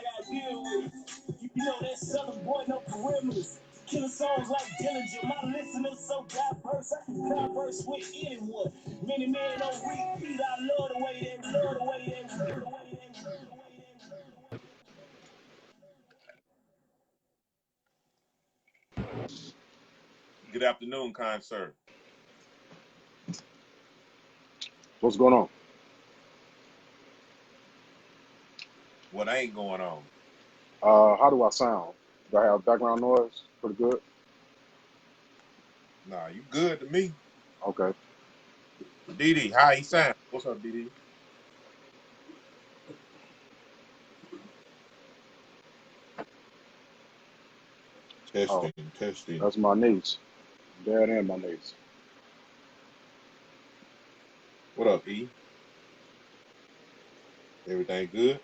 I gotta deal with. You know that Southern boy, no perimeters. Killing songs like Dillinger. My listeners so diverse, I can converse with anyone. Many men on repeat. I love the way they love the way they love the way they love the way they. Good afternoon, kind sir. What's going on? What ain't going on? How do I sound? Do I have background noise? Pretty good? Nah, you good to me. Okay. DD, how he sound? What's up, DD? Testing, testing. That's my niece. Dad and my niece. What up, E? Everything good?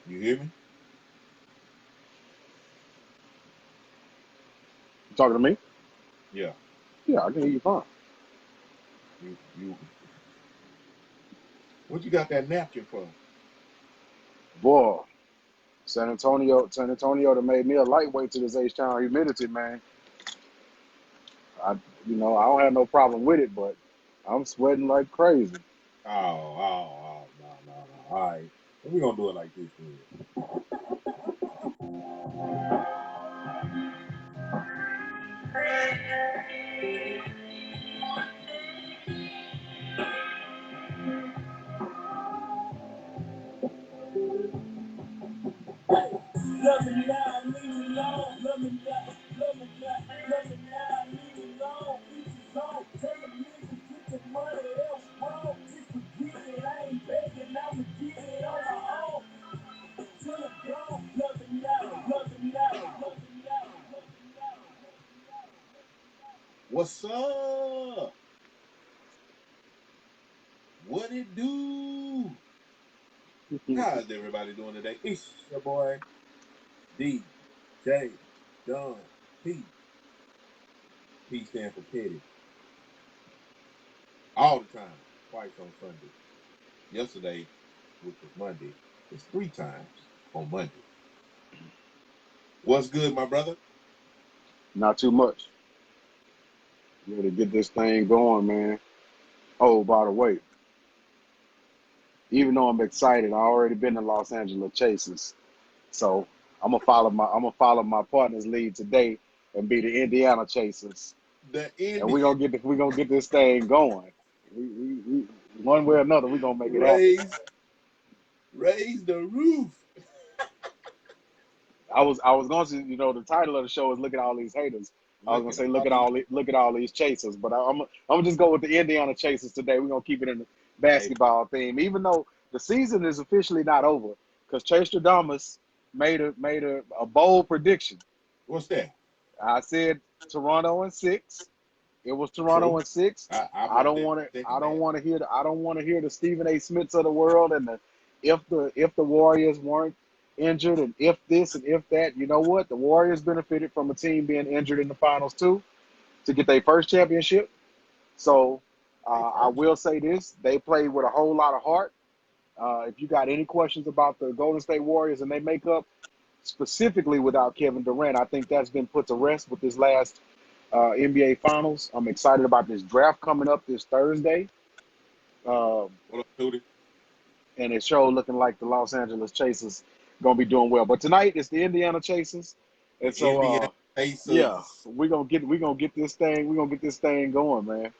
You hear me? You talking to me? Yeah. Yeah, I can hear you fine. You. What you got that napkin for? Boy, San Antonio that made me a lightweight to this H-Town humidity, man. I don't have no problem with it, but I'm sweating like crazy. No. All right. We're going to do it like this, man. Love me now, leave me alone. Love me now, love me now, love me now, leave me alone. Each his own. Tell the niggas get the money else wrong. Just forget it, I ain't begging, I'ma get it on my own. Till it gone, love me now, love me now, love me now, love me now. What's up? What it do? How's everybody doing today? It's your boy DJ Don P. P stand for petty. All the time, twice on Sunday. Yesterday, which was Monday, it's 3 times on Monday. What's good, my brother? Not too much. Ready to get this thing going, man. Oh, by the way, even though I'm excited, I already been to Los Angeles Chasers, so I'm gonna follow my partner's lead today and be the Indiana Chasers. And we're gonna get this thing going. We one way or another, we're gonna make it happen. Raise the roof. I was gonna say, the title of the show is "Look at All These Haters." I was gonna say, look at all these chasers, but I'm gonna just go with the Indiana Chasers today. We're gonna keep it in the basketball theme, even though the season is officially not over, because Chase Stradamus made a bold prediction. What's that? I said Toronto in 6. It was Toronto in 6. I don't want to hear the Stephen A. Smiths of the world and if the Warriors weren't injured and if this and if that. You know what? The Warriors benefited from a team being injured in the finals too to get their first championship. So I will say this: they played with a whole lot of heart. If you got any questions about the Golden State Warriors and they makeup, specifically without Kevin Durant, I think that's been put to rest with this last NBA Finals. I'm excited about this draft coming up this Thursday. What up, Tootie? And it showed looking like the Los Angeles Chasers gonna be doing well. But tonight it's the Indiana Chasers, and so yeah, we're gonna get this thing going, man.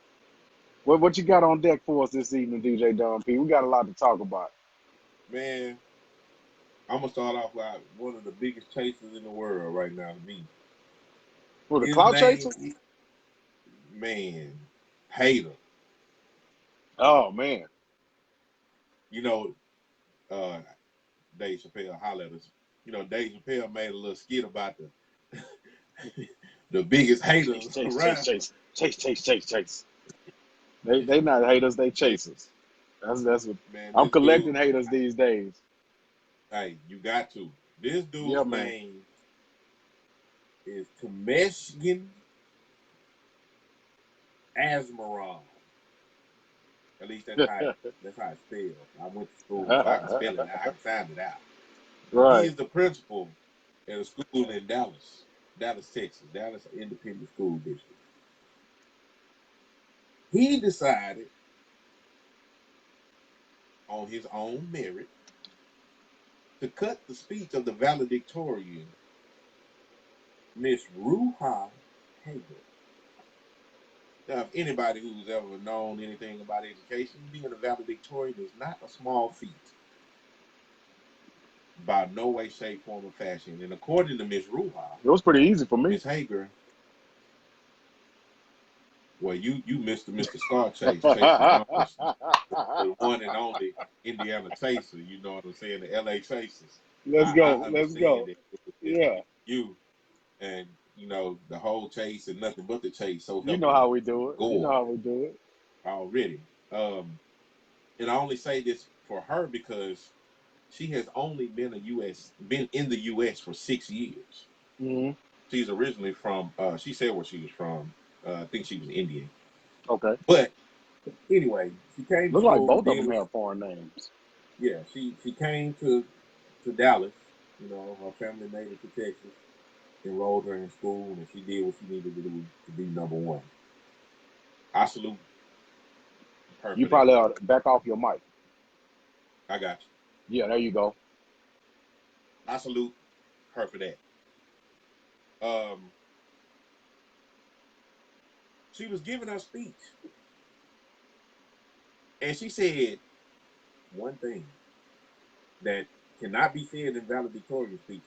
What you got on deck for us this evening, DJ Don P? We got a lot to talk about. Man, I'm gonna start off with one of the biggest chasers in the world right now to me. For the cloud chaser? Man, hater. Oh man. Dave Chappelle hollered at us. Dave Chappelle made a little skit about the biggest haters around. Chase. They not haters, they chasers. That's what man, I'm collecting dude, haters these days. Hey, you got to. This dude's name is Temeshkin Asmarov. At least that's how it's spelled. I went to school, so I can spell it. I can sound it out. But he Right. is the principal at a school in Dallas, Texas, Dallas Independent School District. He decided on his own merit to cut the speech of the valedictorian, Miss Ruha Hager. Now, if anybody who's ever known anything about education, being a valedictorian is not a small feat. By no way, shape, form, or fashion. And according to Miss Ruha, It was pretty easy for me. Miss Hager, well, you Mr. Star Chase the numbers, the one and only Indiana Chaser. You know what I'm saying? The LA Chasers. Let's I go. Let's understand go. that it's Yeah. you and the whole chase and nothing but the chase. So You help know me, how we do it. You know God how we do it. already. And I only say this for her because she has only been in the U.S. for 6 years. Mm-hmm. She's originally from. She said where she was from. I think she was Indian. Okay. But anyway, she came to Look like school. both of Did them what? have foreign names. Yeah, she came to Dallas. Her family made it to Texas, enrolled her in school, and she did what she needed to do to be number one. I salute her You for that. probably ought to back off your mic. I got you. Yeah, there you go. I salute her for that. She was giving her speech, and she said one thing that cannot be said in valedictorian speeches.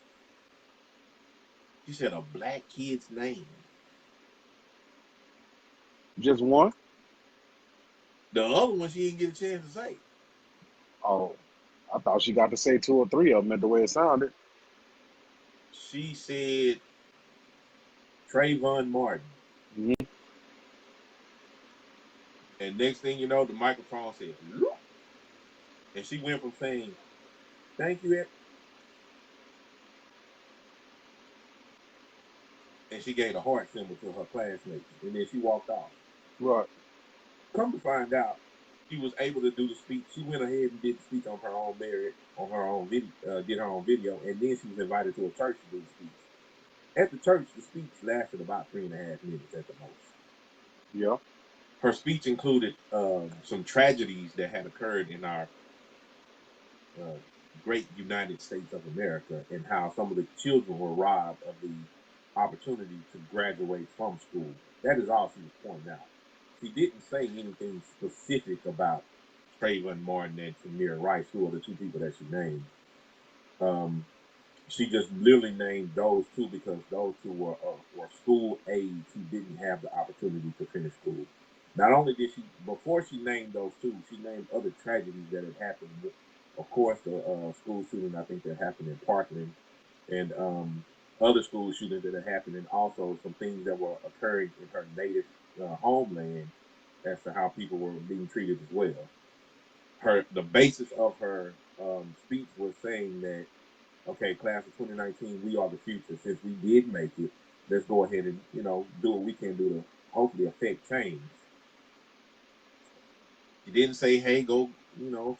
She said a black kid's name. Just one? The other one she didn't get a chance to say. Oh, I thought she got to say two or three of them at the way it sounded. She said Trayvon Martin. Mm-hmm. And next thing you know, the microphone said, look. And she went from saying, thank you, and she gave a heart symbol to her classmates. And then she walked off. Right. Come to find out, she was able to do the speech. She went ahead and did the speech on her own merit, on her own video, did her own video, and then she was invited to a church to do the speech. At the church, the speech lasted about 3.5 minutes at the most. Yeah. Her speech included some tragedies that had occurred in our great United States of America, and how some of the children were robbed of the opportunity to graduate from school. That is all she was pointing out. She didn't say anything specific about Trayvon Martin and Tamir Rice, who are the two people that she named. She just literally named those two because those two were school aides who didn't have the opportunity to finish school. Not only did she, before she named those two, she named other tragedies that had happened. Of course, the school shooting, I think, that happened in Parkland, and other school shootings that had happened, and also some things that were occurring in her native homeland as to how people were being treated as well. The basis of her speech was saying that, okay, class of 2019, we are the future. Since we did make it, let's go ahead and do what we can do to hopefully affect change. She didn't say, hey, go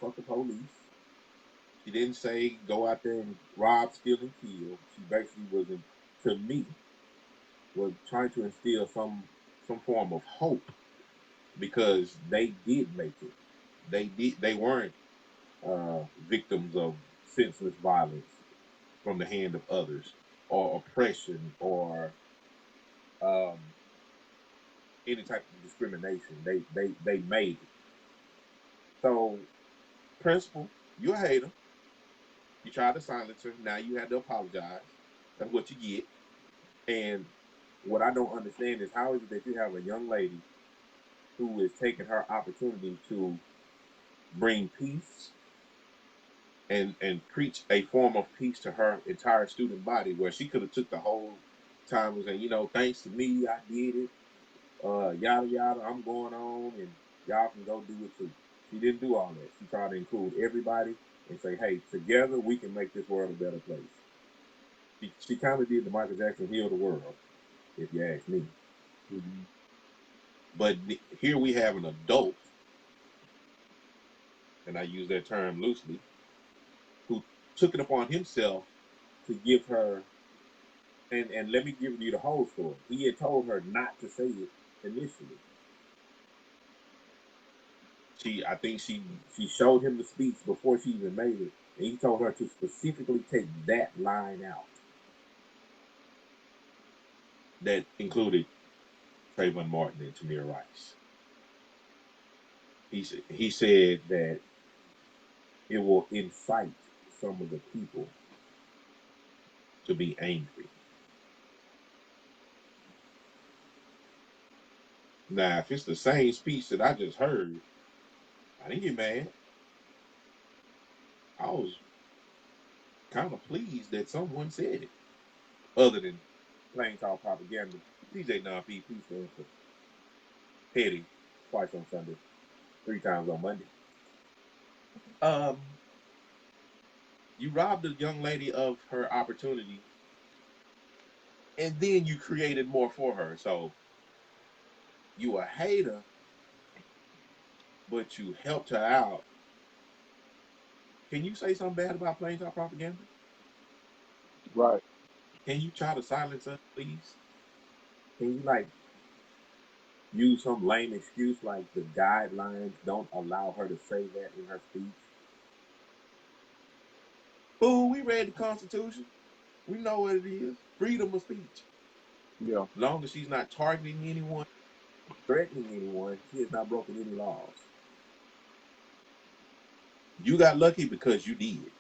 fuck the police. She didn't say go out there and rob, steal, and kill. She basically to me, was trying to instill some form of hope, because they did make it. They weren't victims of senseless violence from the hand of others, or oppression, or um, any type of discrimination. They made it. So, principal, you a hater. You tried to silence her. Now you had to apologize. That's what you get. And what I don't understand is, how is it that you have a young lady who is taking her opportunity to bring peace and preach a form of peace to her entire student body, where she could have took the whole time and saying, thanks to me, I did it. Yada yada, I'm going on, and y'all can go do it too. She didn't do all that. She tried to include everybody and say, hey, together we can make this world a better place. She kind of did the Michael Jackson heal the world, if you ask me. Mm-hmm. But here we have an adult and I use that term loosely, who took it upon himself to give her, and let me give you the whole story. He had told her not to say it initially. I think she showed him the speech before she even made it, and he told her to specifically take that line out. That included Trayvon Martin and Tamir Rice. He said that it will incite some of the people to be angry. Now, if it's the same speech that I just heard, I didn't get mad. I was kind of pleased that someone said it. Other than plain talk propaganda, DJ non-P stands for petty, twice on Sunday, 3 times on Monday. You robbed a young lady of her opportunity, and then you created more for her. So you a hater, but you helped her out. Can you say something bad about plain talk propaganda? Right. Can you try to silence us, please? Can you use some lame excuse like the guidelines don't allow her to say that in her speech? Fool, we read the Constitution. We know what it is. Freedom of speech. Yeah. As long as she's not targeting anyone, threatening anyone, she has not broken any laws. You got lucky because you did.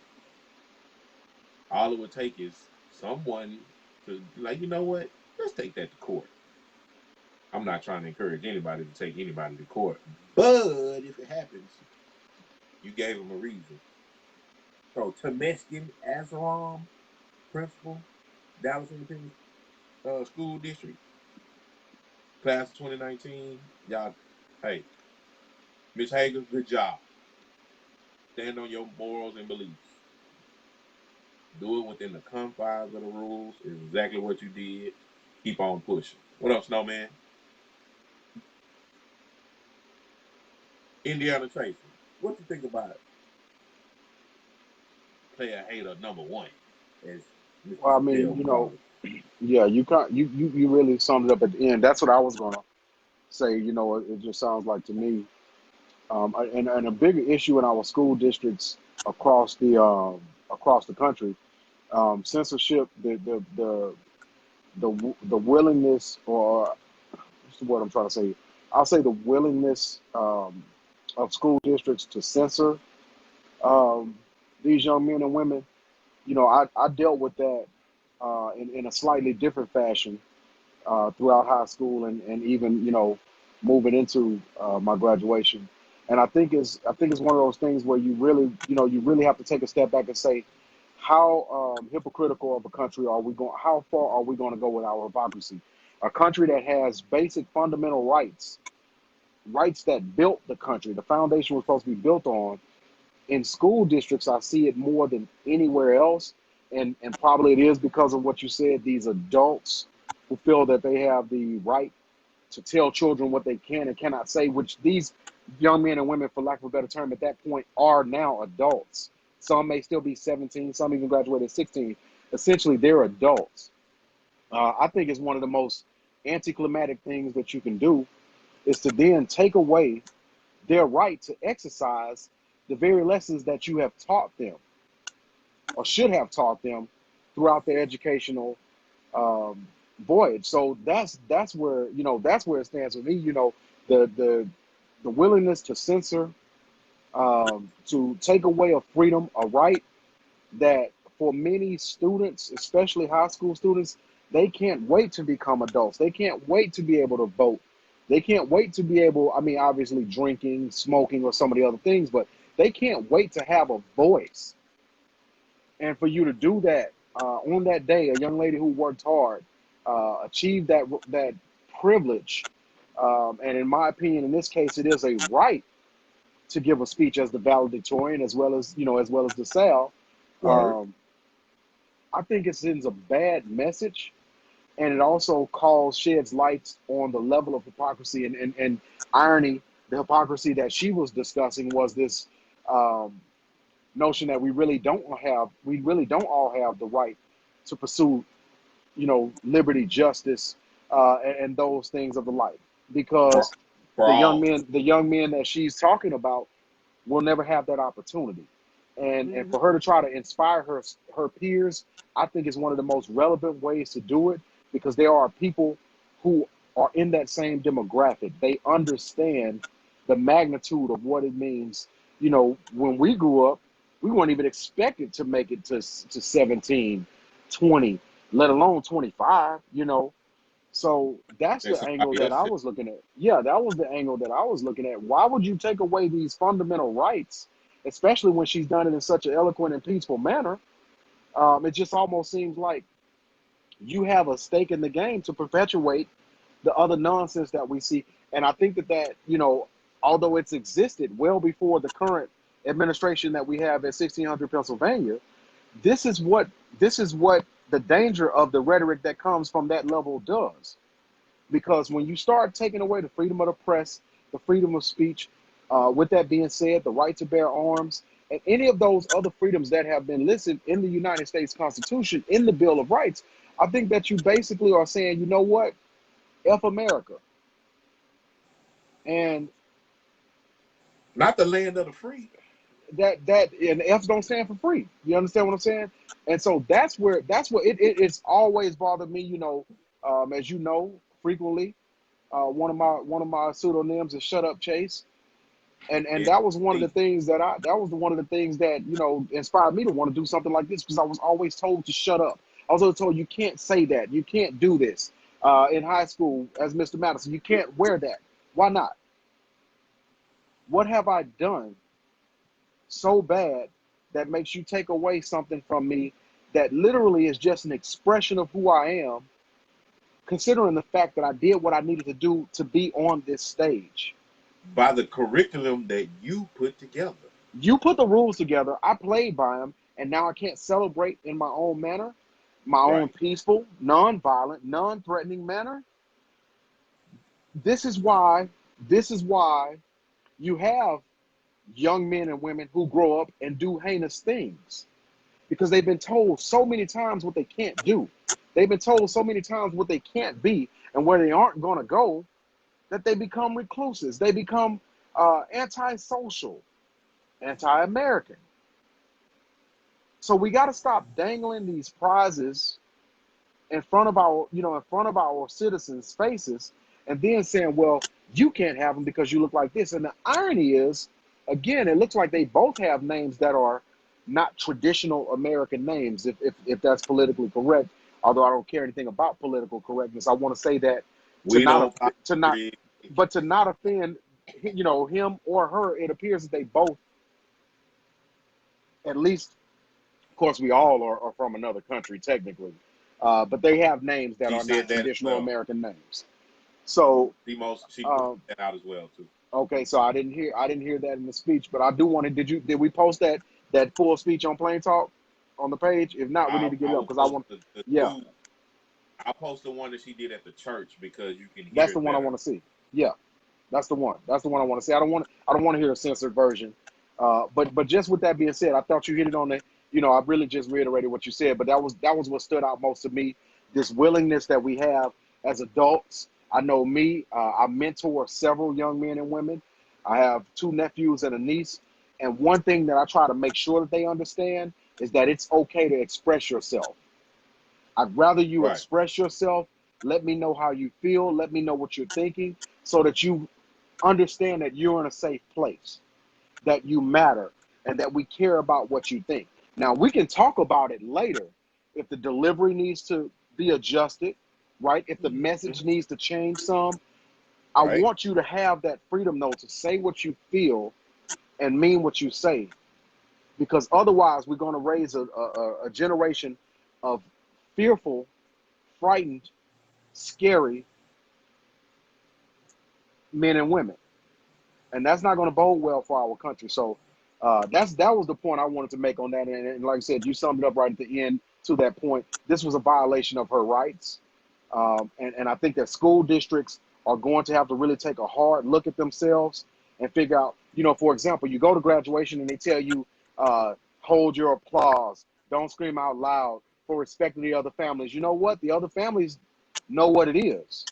All it would take is someone to, you know what? Let's take that to court. I'm not trying to encourage anybody to take anybody to court. But if it happens, you gave them a reason. So, Temeskin Azaram, principal, Dallas Independent School District, class of 2019. Y'all, hey, Miss Hager, good job. Stand on your morals and beliefs. Do it within the confines of the rules. Is exactly what you did. Keep on pushing. What up, Snowman? Indiana Tracy. What you think about it? Player hater number 1, as Mr. Well, I Dale mean, called it. yeah, you can't. You really summed it up at the end. That's what I was gonna say. It just sounds like to me, and a bigger issue in our school districts across the country, censorship, the willingness, or what's the word I'm trying to say? I'll say the willingness of school districts to censor um, these young men and women. I dealt with that in a slightly different fashion throughout high school and even moving into my graduation. And I think it's one of those things where you really have to take a step back and say, how hypocritical of a country are we going? How far are we going to go with our hypocrisy? A country that has basic fundamental rights that built the country, the foundation was supposed to be built on. In school districts, I see it more than anywhere else, and probably it is because of what you said. These adults who feel that they have the right to tell children what they can and cannot say, which these young men and women, for lack of a better term, at that point are now adults. Some may still be 17, some even graduated at 16. Essentially, they're adults. I think it's one of the most anticlimactic things that you can do is to then take away their right to exercise the very lessons that you have taught them or should have taught them throughout their educational voyage. So that's where it stands with me. The willingness to censor, to take away a freedom, a right that for many students, especially high school students, they can't wait to become adults. They can't wait to be able to vote. They can't wait to be able, I mean, obviously drinking, smoking, or some of the other things, but they can't wait to have a voice. And for you to do that on that day, a young lady who worked hard achieved that privilege. And in my opinion, in this case, it is a right to give a speech as the valedictorian, as well as the Sal. Um, I think it sends a bad message, and it also sheds light on the level of hypocrisy and irony. The hypocrisy that she was discussing was this um, notion that we really don't all have the right to pursue, liberty, justice, and those things of the like, because For all. the young men that she's talking about will never have that opportunity. And for her to try to inspire her peers, I think is one of the most relevant ways to do it, because there are people who are in that same demographic. They understand the magnitude of what it means. When we grew up, we weren't even expected to make it to 17, 20, let alone 25. So that's And the angle somebody that else I said, was looking at. Yeah, that was the angle that I was looking at. Why would you take away these fundamental rights, especially when she's done it in such an eloquent and peaceful manner? It just almost seems like you have a stake in the game to perpetuate the other nonsense that we see. And I think that although it's existed well before the current administration that we have at 1600 Pennsylvania, this is what the danger of the rhetoric that comes from that level does. Because when you start taking away the freedom of the press, the freedom of speech, with that being said, the right to bear arms, and any of those other freedoms that have been listed in the United States Constitution, in the Bill of Rights, I think that you basically are saying, you know what, F America. And not the land of the free. and F's don't stand for free. You understand what I'm saying? And so that's what it's always bothered me. As you know, frequently, one of my pseudonyms is Shut Up Chase. And Yeah. that was one of the things that inspired me to want to do something like this, because I was always told to shut up. I was always told you can't say that, you can't do this. In high school, as Mr. Madison, you can't wear that. Why not? What have I done so bad that makes you take away something from me that literally is just an expression of who I am, considering the fact that I did what I needed to do to be on this stage? By the curriculum that you put together. You put the rules together, I played by them, and now I can't celebrate in my own manner, my own Right. peaceful, non-violent, non-threatening manner. This is why, this is why you have young men and women who grow up and do heinous things, because they've been told so many times what they can't do. They've been told so many times what they can't be and where they aren't going to go, that they become recluses. They become antisocial, anti-American. So we got to stop dangling these prizes in front of our citizens' faces, and then saying, "Well, you can't have them because you look like this." And the irony is, again, it looks like they both have names that are not traditional American names, if that's politically correct. Although I don't care anything about political correctness, I want to say that to We not don't to not, but to not offend, him or her. It appears that they both, at least, of course, we all are from another country technically, but they have names that She are said not that as traditional well. American names. So, She put um, that out as well too. okay, so I didn't hear that in the speech, but I do want to. Did we post that full speech on Plain Talk on the page? If not, we need to get I it up will because I post want. the Yeah, new. I'll post the one that she did at the church because you can hear that's the it one I better. want to see. Yeah, that's the one. That's the one I want to see. I don't want to hear a censored version. But just with that being said, I thought you hit it on the. I really just reiterated what you said, but that was what stood out most to me. This willingness that we have as adults. I know me. I mentor several young men and women. I have two nephews and a niece, and one thing that I try to make sure that they understand is that it's okay to express yourself. I'd rather you Right. express yourself. Let me know how you feel. Let me know what you're thinking, so that you understand that you're in a safe place, that you matter, and that we care about what you think. Now, we can talk about it later if the delivery needs to be adjusted, right? If the message needs to change some. I Right. want you to have that freedom, though, to say what you feel and mean what you say, because otherwise we're going to raise a generation of fearful, frightened, scary men and women, and that's not going to bode well for our country. So that was the point I wanted to make on that. And like I said, you summed it up right at the end to that point. This was a violation of her rights, and I think that school districts are going to have to really take a hard look at themselves and figure out, For example, you go to graduation and they tell you, hold your applause, don't scream out loud for respect to the other families. You know what? The other families know what it is.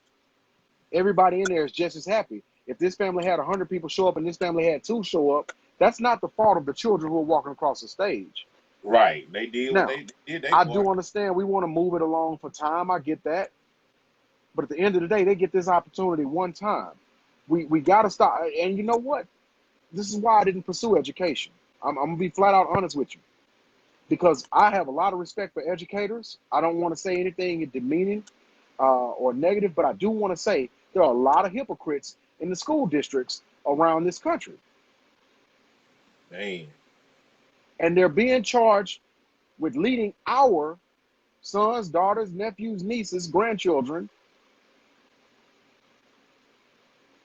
Everybody in there is just as happy. If this family had 100 people show up and this family had 2 show up, that's not the fault of the children who are walking across the stage. Right. They did what Now, they did. I do understand we want to move it along for time. I get that. But at the end of the day, they get this opportunity one time. We got to stop. And you know what? This is why I didn't pursue education. I'm going to be flat out honest with you. Because I have a lot of respect for educators. I don't want to say anything demeaning or negative, but I do want to say there are a lot of hypocrites in the school districts around this country. Man. And they're being charged with leading our sons, daughters, nephews, nieces, grandchildren.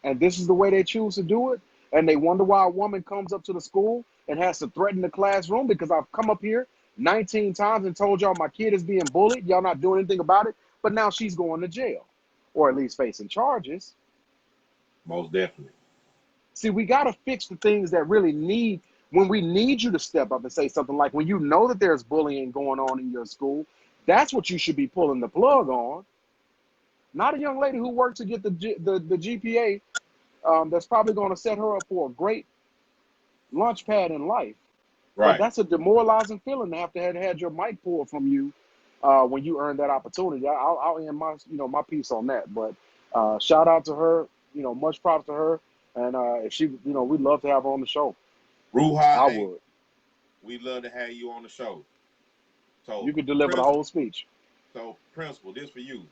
And this is the way they choose to do it. And they wonder why a woman comes up to the school and has to threaten the classroom, because I've come up here 19 times and told y'all my kid is being bullied. Y'all not doing anything about it. But now she's going to jail, or at least facing charges. Most definitely. See, we got to fix the things that really need, when we need you to step up and say something, like when you know that there's bullying going on in your school, that's what you should be pulling the plug on. Not a young lady who worked to get the GPA that's probably going to set her up for a great launch pad in life. Right. But that's a demoralizing feeling to have had your mic pulled from you when you earned that opportunity. I'll end my piece on that. But shout out to her. Much props to her. And if she, we'd love to have her on the show. Ruha, I would. We'd love to have you on the show. So you could deliver the whole speech. So, Principal, this for you.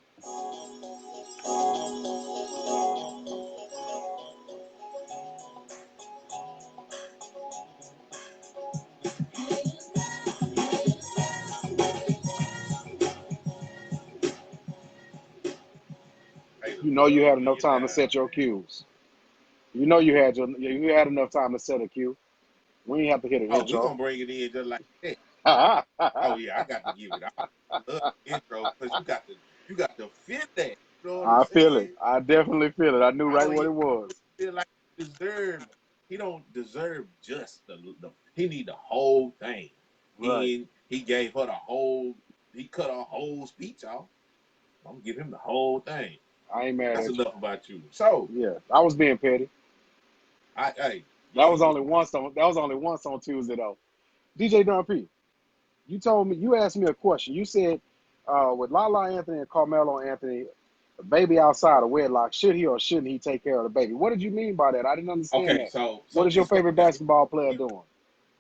You had enough time to set your cues. You had enough time to set a cue. We ain't have to hit an intro. We're gonna bring it in just like that. Oh yeah, I got to give it. I love the intro because you got to fit that. You know what I feel saying? it. I definitely feel it. I knew right what it was. Feel like he don't deserve just the he need the whole thing. Right. He gave her he cut her whole speech off. I'm gonna give him the whole thing. I ain't mad That's at enough about you. So yeah, I was being petty. That was only once on Tuesday though. DJ Don P, you asked me a question. You said with LaLa Anthony and Carmelo Anthony, a baby outside of wedlock, should he or shouldn't he take care of the baby? What did you mean by that? I didn't understand that. So what is your favorite basketball player doing?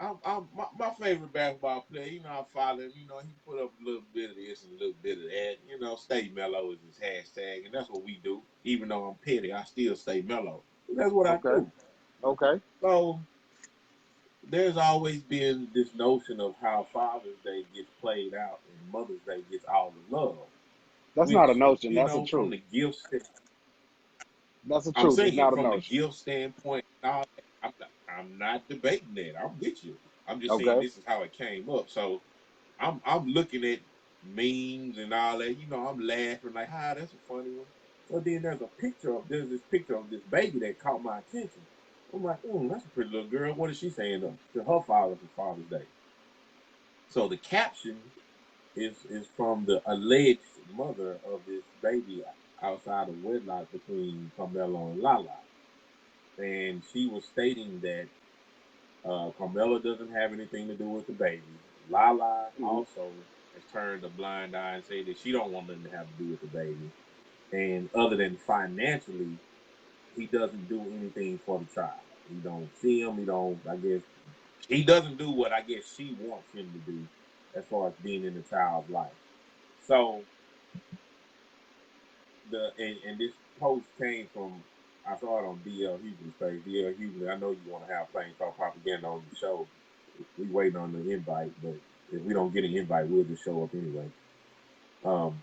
My favorite basketball player, I follow him. He put up a little bit of this and a little bit of that. Stay mellow is his hashtag, and that's what we do. Even though I'm petty, I still stay mellow. That's what I do. Okay. So there's always been this notion of how Father's Day gets played out and Mother's Day gets all the love. That's not a notion. That's a truth. From the gift that's a truth. It's not a notion. The gift standpoint, I'm not debating that. I'm with you. I'm just saying this is how it came up. So I'm looking at memes and all that. I'm laughing like, that's a funny one. So then there's this picture of this baby that caught my attention. I'm like, that's a pretty little girl. What is she saying to her father for Father's Day? So the caption is from the alleged mother of this baby outside of wedlock between Carmelo and LaLa. And she was stating that Carmelo doesn't have anything to do with the baby. LaLa also has turned a blind eye and said that she don't want nothing to have to do with the baby. And other than financially, he doesn't do anything for the child. He don't see him. He doesn't do what I guess she wants him to do as far as being in the child's life. So and this post came from, I saw it on DL Hughley's page. DL Hughley, I know you want to have Plain Talk Propaganda on the show. We waiting on the invite, but if we don't get an invite, we'll just show up anyway. So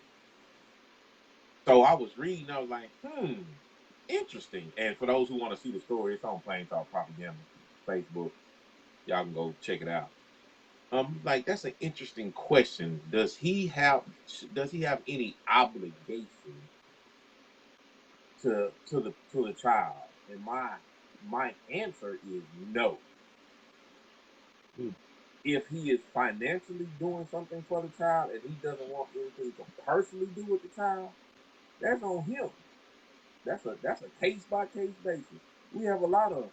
I was reading, I was like, interesting. And for those who want to see the story, it's on Plain Talk Propaganda Facebook. Y'all can go check it out. Like, that's an interesting question. Does he have any obligation to the child? And my answer is no. Hmm. If he is financially doing something for the child and he doesn't want anything to personally do with the child, that's on him. That's a case by case basis. We have a lot of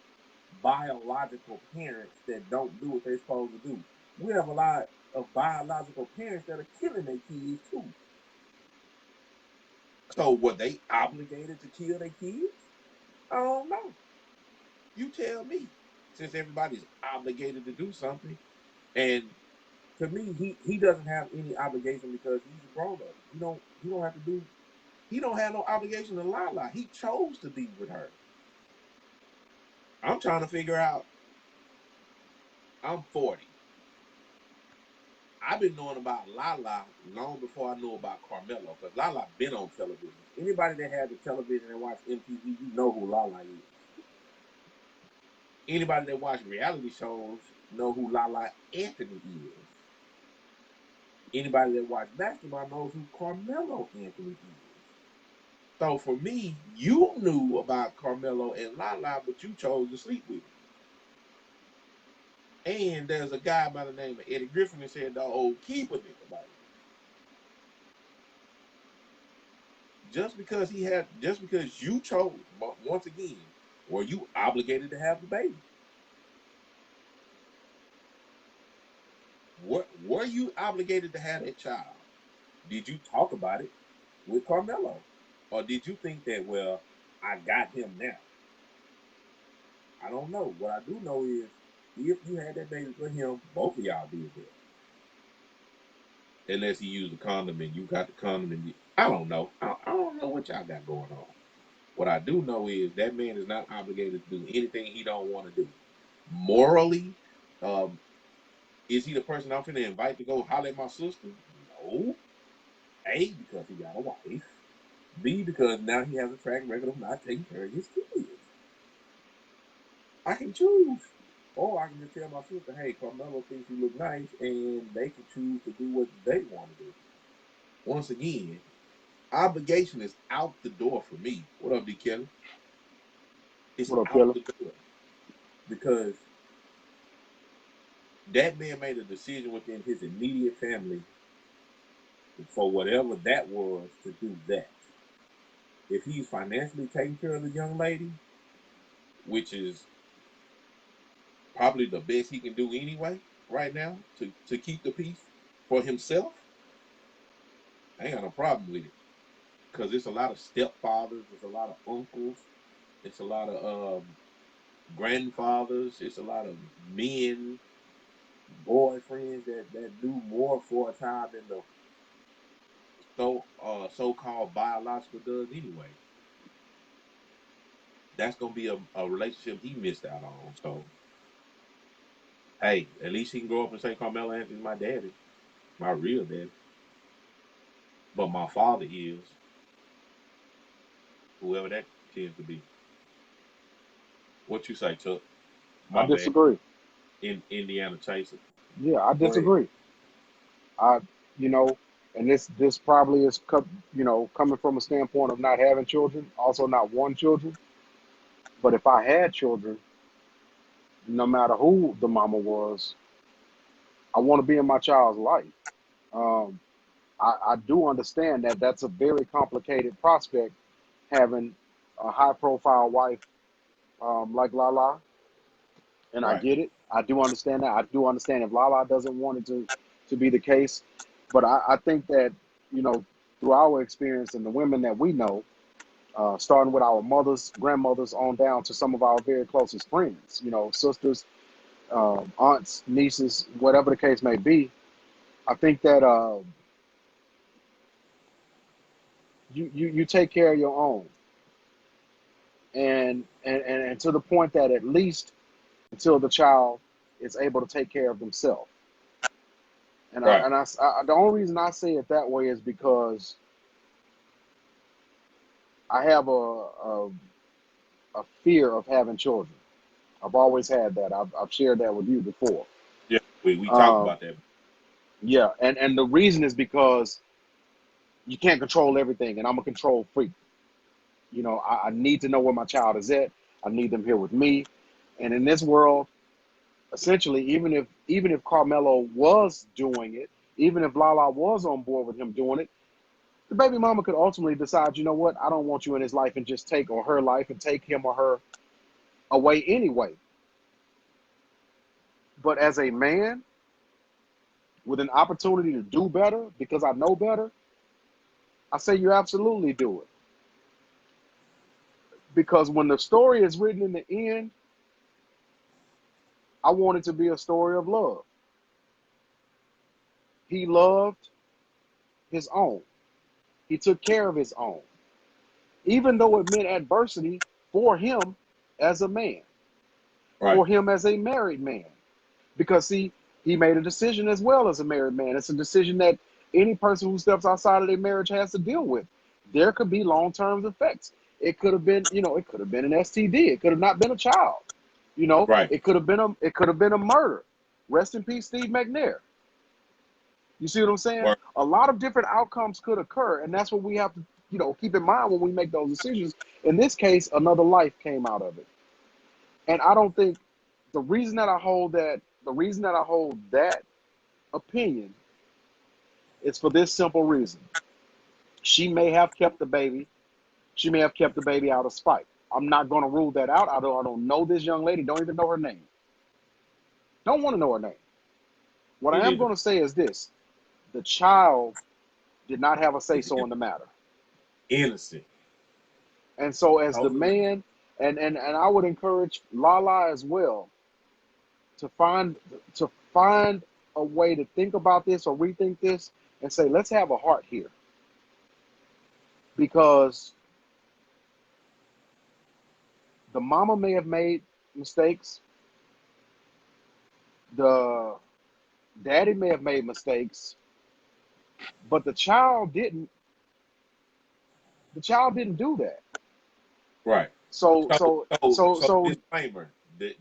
biological parents that don't do what they're supposed to do. We have a lot of biological parents that are killing their kids too. So were they obligated to kill their kids? I don't know. You tell me. Since everybody's obligated to do something, and to me, he doesn't have any obligation because he's a grown up. He don't have to do. He don't have no obligation to LaLa. He chose to be with her. I'm trying to figure out. I'm 40. I've been knowing about LaLa long before I knew about Carmelo, because LaLa been on television. Anybody that had the television and watched MTV, you know who LaLa is. Anybody that watched reality shows know who LaLa Anthony is. Anybody that watched basketball knows who Carmelo Anthony is. So for me, you knew about Carmelo and LaLa, but you chose to sleep with him. And there's a guy by the name of Eddie Griffin that said the old keeper nigga about it. Just because you chose, once again, were you obligated to have the baby? Were you obligated to have that child? Did you talk about it with Carmelo? Or did you think that, well, I got him now? I don't know. What I do know is if you had that baby for him, both of y'all did that. Unless he used a condom and you got the condom and I don't know. I don't know what y'all got going on. What I do know is that man is not obligated to do anything he don't want to do. Morally, is he the person I'm finna invite to go holler at my sister? No. A, because he got a wife. B, because now he has a track record of not taking care of his kids. I can choose. Or I can just tell my sister, hey, Carmelo thinks you look nice, and they can choose to do what they want to do. Once again, obligation is out the door for me. What up, D. Kelly? It's What up, out Killer? the door. Because that man made a decision within his immediate family for whatever that was to do that. If he's financially taking care of the young lady, which is probably the best he can do anyway right now to keep the peace for himself, I ain't got no problem with it. Because it's a lot of stepfathers, it's a lot of uncles, it's a lot of grandfathers, it's a lot of men, boyfriends that do more for a child than the so-called biological does anyway. That's gonna be a relationship he missed out on. So hey, at least he can grow up and say Carmelo Anthony's my daddy, my real daddy. But my father is whoever that tends to be. What you say, Chuck? I My bad. disagree. In Indiana Chaser. Yeah, I Go ahead. disagree. I, you know, and this probably is, coming from a standpoint of not having children, also not wanting children. But if I had children, no matter who the mama was, I want to be in my child's life. Um, I do understand that that's a very complicated prospect, having a high profile wife like LaLa, and I Right. get it. I do understand that. I do understand if LaLa doesn't want it to be the case, but I think that through our experience and the women that we know, starting with our mothers, grandmothers, on down to some of our very closest friends, sisters, aunts, nieces, whatever the case may be. I think that you take care of your own, and to the point that at least until the child is able to take care of themselves. And Right. the only reason I say it that way is because I have a fear of having children. I've always had that. I've shared that with you before. Yeah. We talked Um, about that. yeah, and the reason is because you can't control everything, and I'm a control freak. I need to know where my child is at. I need them here with me. And in this world, essentially, even if Carmelo was doing it, even if LaLa was on board with him doing it, the baby mama could ultimately decide, you know what, I don't want you in his life, and just take, or her life, and take him or her away anyway. But as a man with an opportunity to do better, because I know better, I say you absolutely do it. Because when the story is written in the end, I want it to be a story of love. He loved his own. He took care of his own, even though it meant adversity for him as a man, for him as a married man. Because, see, he made a decision as well as a married man. It's a decision that any person who steps outside of their marriage has to deal with. There could be long-term effects. It could have been, it could have been an STD. It could have not been a child. It could have been a murder. Rest in peace, Steve McNair. You see what I'm saying? Right. A lot of different outcomes could occur, and that's what we have to, keep in mind when we make those decisions. In this case, another life came out of it. And I don't think the reason that I hold that opinion is for this simple reason. She may have kept the baby. She may have kept the baby out of spite. I'm not going to rule that out. I don't know this young lady. Don't even know her name. Don't want to know her name. What I am going to say is this. The child did not have a say-so in the matter. Innocent. And so as the man, and I would encourage LaLa as well to find a way to think about this or rethink this and say, let's have a heart here. Because the mama may have made mistakes. The daddy may have made mistakes. But the child didn't do that. Right. So disclaimer. This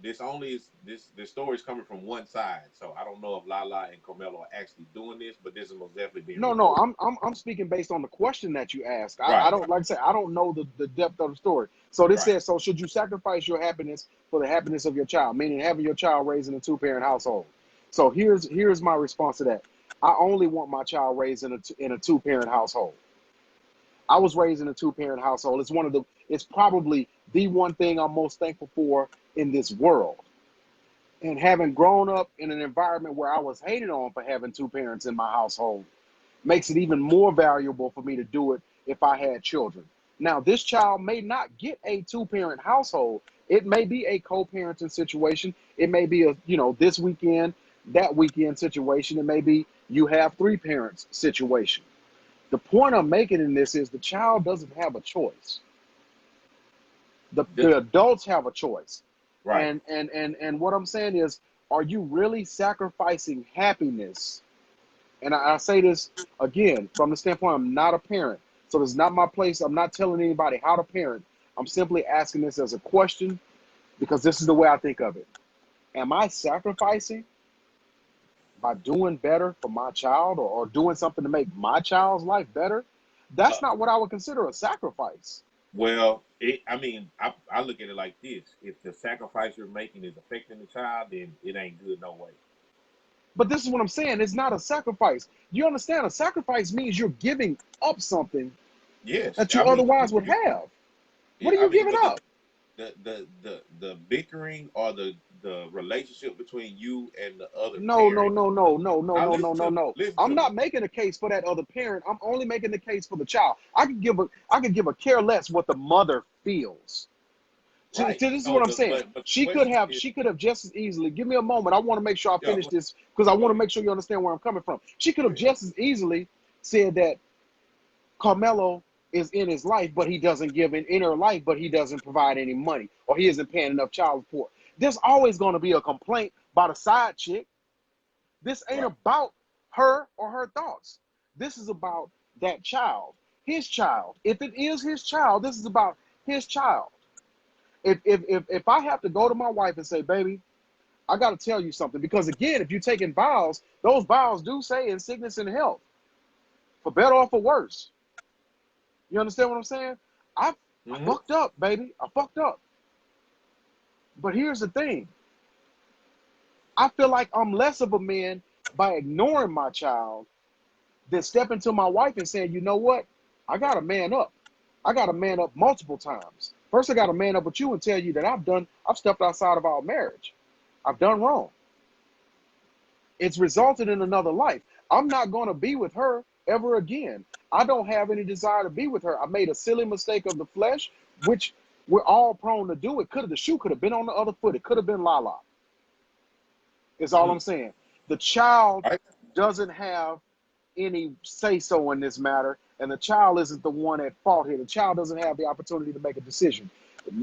story is coming from one side. So I don't know if LaLa and Carmelo are actually doing this, but this is most definitely being No, I'm speaking based on the question that you asked. I don't like I say, I don't know the depth of the story. So this says, so should you sacrifice your happiness for the happiness of your child, meaning having your child raised in a two-parent household? So here's my response to that. I only want my child raised in a two-parent household. I was raised in a two-parent household. It's probably the one thing I'm most thankful for in this world. And having grown up in an environment where I was hated on for having two parents in my household makes it even more valuable for me to do it if I had children. Now, this child may not get a two-parent household. It may be a co-parenting situation. It may be a, this weekend, that weekend situation. It may be you have three parents situation. The point I'm making in this is the child doesn't have a choice. The adults have a choice. Right. And what I'm saying is, are you really sacrificing happiness? And I say this again from the standpoint, I'm not a parent. So this is not my place. I'm not telling anybody how to parent. I'm simply asking this as a question because this is the way I think of it. Am I sacrificing by doing better for my child or doing something to make my child's life better? That's not what I would consider a sacrifice. Well, I look at it like this. If the sacrifice you're making is affecting the child, then it ain't good no way. But this is what I'm saying. It's not a sacrifice. You understand? A sacrifice means you're giving up something that you otherwise would have. What are you giving up? The bickering or the relationship between you and the other No. parent. I'm not making a case for that other parent. I'm only making the case for the child. I could give a care less what the mother feels. Right. This is what I'm saying. But she could have just as easily. Give me a moment. I want to make sure I finish this because I want to make sure you understand where I'm coming from. She could have just as easily said that Carmelo is in his life, but he doesn't give in her life, but he doesn't provide any money, or he isn't paying enough child support. There's always going to be a complaint by the side chick. This ain't about her or her thoughts. This is about that child, his child. If it is his child, this is about his child. If I have to go to my wife and say, baby, I got to tell you something, because again, if you're taking vows, those vows do say in sickness and health, for better or for worse. You understand what I'm saying? I fucked up, baby. I fucked up. But here's the thing. I feel like I'm less of a man by ignoring my child than stepping to my wife and saying, you know what? I got to man up. I got to man up multiple times. First, I got to man up with you and tell you that I've stepped outside of our marriage. I've done wrong. It's resulted in another life. I'm not going to be with her ever again. I don't have any desire to be with her. I made a silly mistake of the flesh, which we're all prone to do. The shoe could have been on the other foot. It could have been LaLa. Is all I'm saying. The child doesn't have any say-so in this matter, and the child isn't the one at fault here. The child doesn't have the opportunity to make a decision.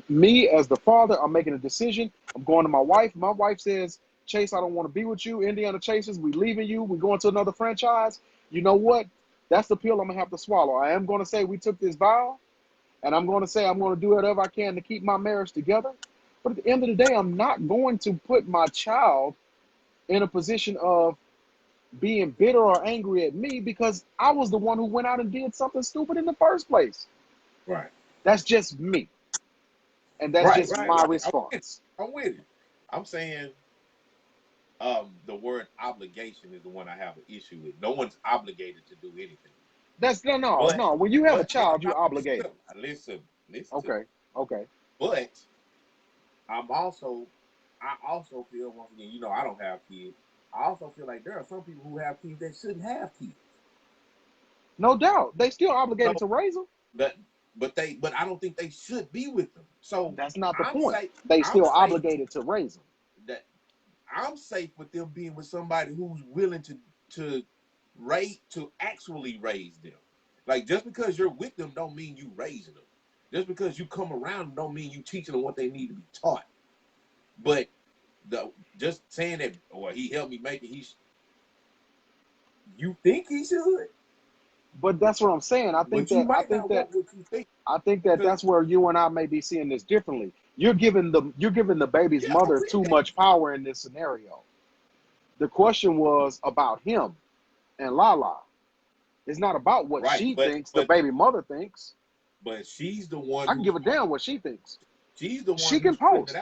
Me, as the father, I'm making a decision. I'm going to my wife. My wife says, Chase, I don't want to be with you. Indiana Chasers, we leaving you. We're going to another franchise. You know what? That's the pill I'm going to have to swallow. I am going to say we took this vow, and I'm going to say I'm going to do whatever I can to keep my marriage together. But at the end of the day, I'm not going to put my child in a position of being bitter or angry at me because I was the one who went out and did something stupid in the first place. Right. That's just me. And that's just my response. I'm with you. I'm saying the word obligation is the one I have an issue with. No one's obligated to do anything. That's no. When you have a child, you're obligated. Listen. Okay. But I also feel, once again, you know, I don't have kids. I also feel like there are some people who have kids that shouldn't have kids. No doubt, they still obligated to raise them. But I don't think they should be with them. So that's not the point. They still obligated to raise them. That I'm safe with them being with somebody who's willing to actually raise them. Like, just because you're with them don't mean you raising them. Just because you come around don't mean you teaching them what they need to be taught. But just saying that, well, he helped me make it, you think he should? But that's what I'm saying. I think that that's where you and I may be seeing this differently. You're giving the baby's mother too much power in this scenario. The question was about him and LaLa. It's not about what she thinks, the baby mother thinks. But she's the one. I can give a damn what she thinks. She's the one. She can post.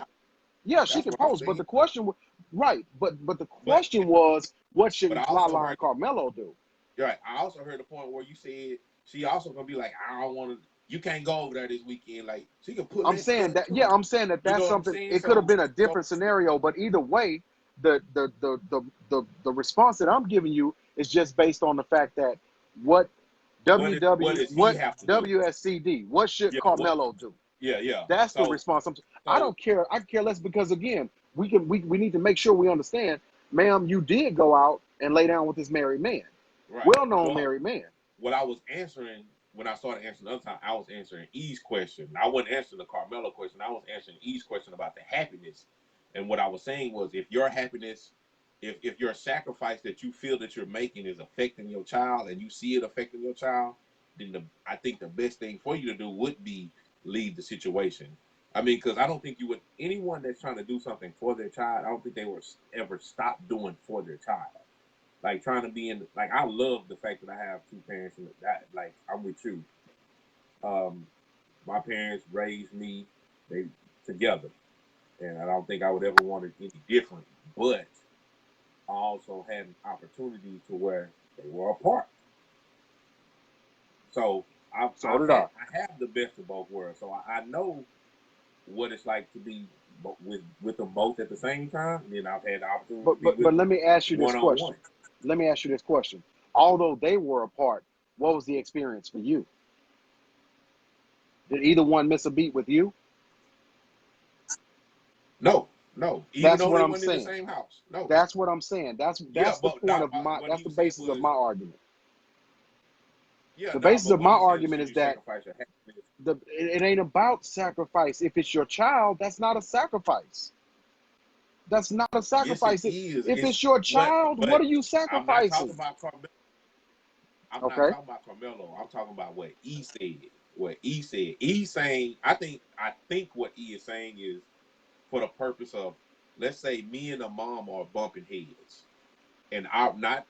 Yeah, she can post. But the question was But the question was, what should LaLa and Carmelo do? Right. I also heard the point where you said she also gonna be like, I don't want to. You can't go over there this weekend. Like, she can put. I'm saying that. Yeah, I'm saying that that's something. It could have been a different scenario, but either way, the response that I'm giving you is just based on the fact that what WSCD, what should Carmelo do? Yeah. That's the response. I don't care. I care less because, again, we need to make sure we understand, ma'am, you did go out and lay down with this married man. Right. Well-known married man. What I was answering, when I started answering the other time, I was answering E's question. I wasn't answering the Carmelo question. I was answering E's question about the happiness. And what I was saying was, if your happiness, if your sacrifice that you feel that you're making is affecting your child and you see it affecting your child, then I think the best thing for you to do would be leave the situation. I mean, because I don't think anyone that's trying to do something for their child, I don't think they will ever stop doing for their child. Like, trying to be I love the fact that I have two parents, and that, like, I'm with you. My parents raised me, they together, and I don't think I would ever want it any different. But I also had an opportunity to where they were apart. So I have the best of both worlds. So I know what it's like to be with them both at the same time. And then I've had the opportunity. But let me ask you this question. Let me ask you this question. Although they were apart, what was the experience for you? Did either one miss a beat with you? No. Even though they weren't in the same house. No. That's what I'm saying. That's the point of my. That's the basis of my argument. Yeah, the basis of my argument is that it ain't about sacrifice. If it's your child, that's not a sacrifice. That's not a sacrifice. Yes, it is. If it's your child, what are you sacrificing? I'm not talking about Carmelo. I'm talking about what E said. He's saying, I think what E is saying is, for the purpose of, let's say me and the mom are bumping heads, and I'm not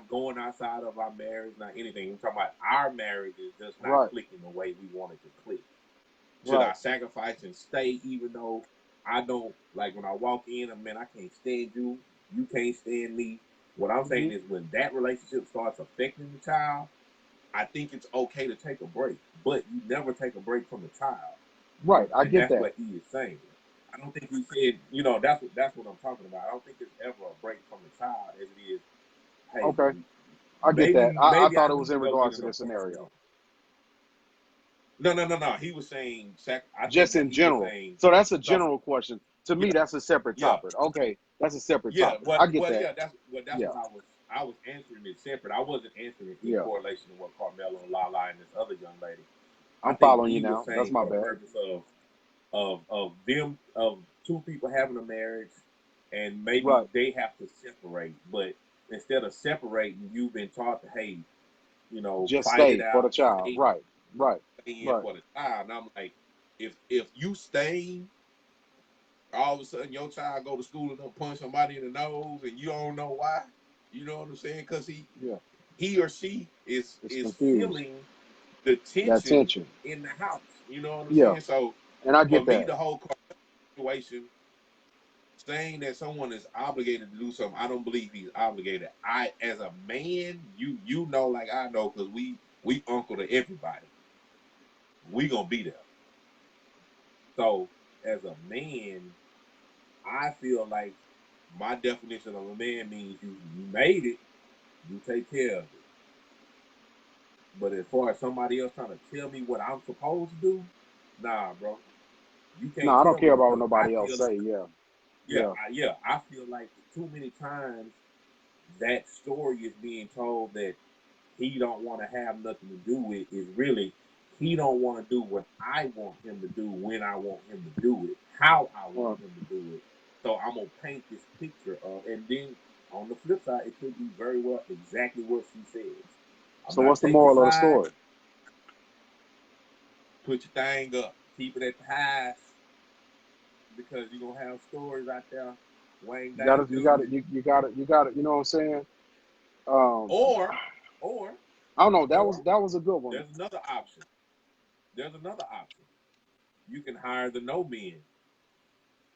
going outside of our marriage, not anything. I'm talking about our marriage is just not clicking the way we want it to click. Should I sacrifice and stay, even though I don't like when I walk in, man, I can't stand you. You can't stand me. What I'm saying is when that relationship starts affecting the child, I think it's okay to take a break, but you never take a break from the child. Right, I And get that's that. what he is saying. I don't think he said, you know, that's what I'm talking about. I don't think it's ever a break from the child as it is, hey, Okay, I get that. I maybe thought I it was need to in go get regards to an this appointment. scenario. No. He was saying, I think Just what in he was general. saying, So that's a so, general question. To me, yeah, that's a separate yeah, topic. Okay, that's a separate yeah. topic. I get Well, that. yeah. That's Yeah, what I was answering it separate. I wasn't answering it in yeah. correlation to what Carmelo and LaLa and this other young lady. I I'm think following you he was now. That's saying my for the bad. purpose of two people having a marriage, and maybe Right. they have to separate, but instead of separating, you've been taught to, hey, you know, Just fight it stay for the out, child. Right. Right. stay in Right. for the child. And I'm like, if you stay, all of a sudden your child go to school and don't punch somebody in the nose, and you don't know why. You know what I'm saying? Because Yeah. he or she is It's confused. feeling the That tension tension. in the house. You know what I'm Yeah. saying? So And I for get me, that. the whole situation saying that someone is obligated to do something, I don't believe he's obligated. I, as a man, you know, like I know, because we uncle to everybody. We gonna be there. So as a man, I feel like my definition of a man means you made it, you take care of it. But as far as somebody else trying to tell me what I'm supposed to do, nah, bro, you No, can't I don't tell me care about what because I nobody else feel like, say. Yeah. yeah, Yeah. I feel like too many times that story is being told that he don't want to have nothing to do with is really he don't want to do what I want him to do when I want him to do it, how I want Well, him to do it. So I'm gonna paint this picture of, and then on the flip side, it could be very well exactly what she says. I'm so not what's the taking moral of the sides. story? Put your thing up, keep it at the highs, because you're gonna have stories out there. Wayne You got to, you got to, Dangerous, you got to, you got to. You know what I'm saying? Um, or or I don't know. or That was a good one. there's another option. There's another option. You can hire the no men.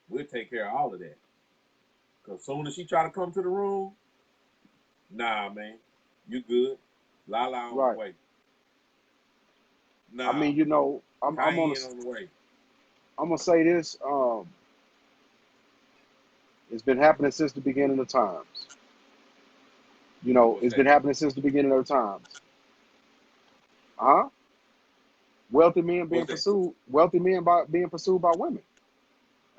We'll take care of all of that. Cause soon as she try to come to the room, nah, man, you good. LaLa on the Right. way. I Nah, mean, you know, Cayenne on the way. I'm gonna say this. It's been happening since the beginning of times. You know, What's it's been that? happening since the beginning of times. Huh? Wealthy men being What's that? pursued. Wealthy men by being pursued by women.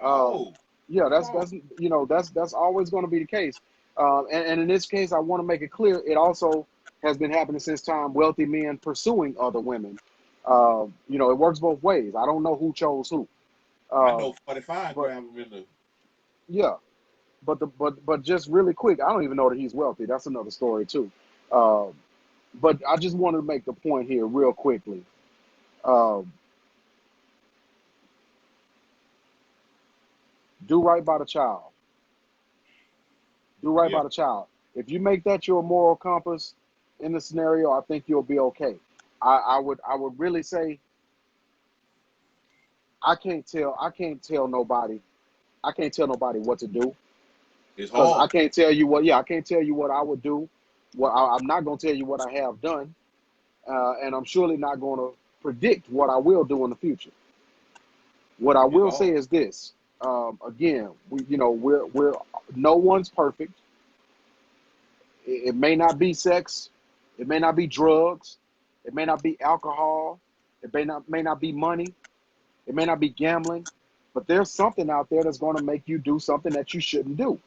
Um, Oh, yeah, come on. that's you know that's always going to be the case. And in this case, I want to make it clear. It also has been happening since time. Wealthy men pursuing other women. You know, it works both ways. I don't know who chose who. I Uh, know 45 but grab him in the. yeah, but just really quick, I don't even know that he's wealthy. That's another story too. Uh, but I just wanted to make the point here real quickly. Um, do right by the child. Do right Yeah. by the child. If you make that your moral compass in the scenario, I think you'll be okay. I would really say I can't tell nobody what to do It's because I hard. can't tell you what I can't tell you what I would do. I'm not gonna tell you what I have done, and I'm surely not gonna predict what I will do in the future. What I It's will say hard. is this: again, we're no one's perfect. It may not be sex. It may not be drugs. It may not be alcohol. It may not be money. It may not be gambling. But there's something out there that's going to make you do something that you shouldn't do.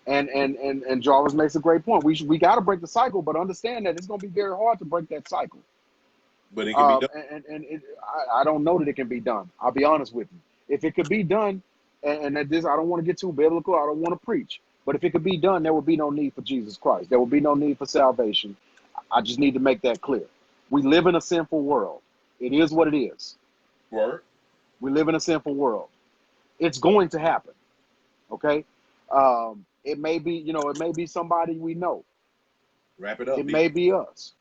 And Jarvis makes a great point. We got to break the cycle, but understand that it's going to be very hard to break that cycle. But it can be done. I don't know that it can be done. I'll be honest with you. If it could be done, and that this I don't want to get too biblical. I don't want to preach. But if it could be done, there would be no need for Jesus Christ. There would be no need for salvation. I just need to make that clear. We live in a sinful world. It is what it is. Word. We live in a sinful world. It's going to happen. Okay. It may be, it may be somebody we know. Wrap it up, It D. may be us.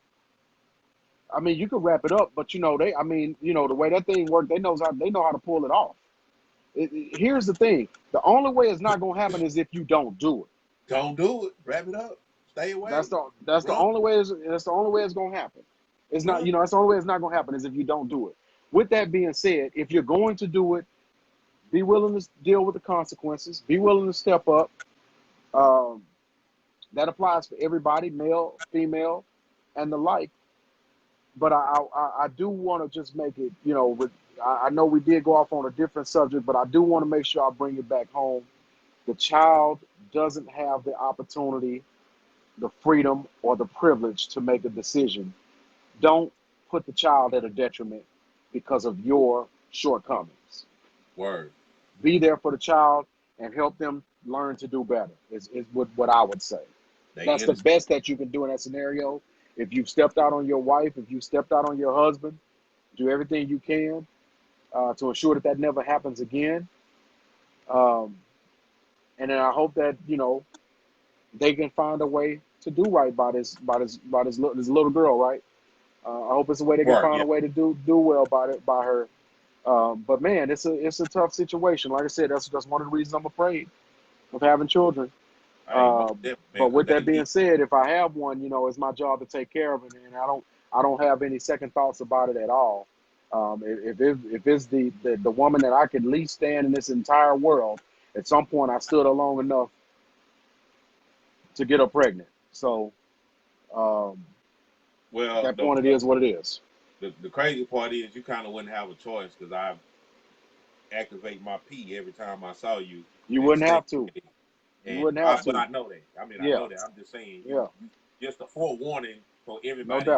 I mean, you can wrap it up, but the way that thing works, they know how to pull it off. Here's the thing: the only way it's not gonna happen is if you don't do it. Don't do it. Wrap it up. Stay away. That's the only way. That's the only way it's gonna happen. It's not. Run. That's the only way it's not gonna happen is if you don't do it. With that being said, if you're going to do it, be willing to deal with the consequences. Be willing to step up. Um, that applies for everybody, male, female, and the like. But I do want to just make it, I know we did go off on a different subject, but I do want to make sure I bring it back home. The child doesn't have the opportunity, the freedom, or the privilege to make a decision. Don't put the child at a detriment because of your shortcomings. Word. Be there for the child and help them learn to do better, is what I would say. That's the best that you can do in that scenario. If you've stepped out on your wife, if you stepped out on your husband, do everything you can to ensure that never happens again. And then I hope that they can find a way to do right by this little girl, right? I hope it's a way they can find a way to do well by her. But man, it's a tough situation. Like I said, that's one of the reasons I'm afraid of having children. But with that being said, if I have one, it's my job to take care of it, and I don't have any second thoughts about it at all. If it's the woman that I could least stand in this entire world, at some point I stood her long enough to get her pregnant. So, at that point, it is what it is. The crazy part is you kind of wouldn't have a choice because I activate my P every time I saw you. You wouldn't have to. You wouldn't have to. But I know that. I know that. I'm just saying. Just a forewarning so everybody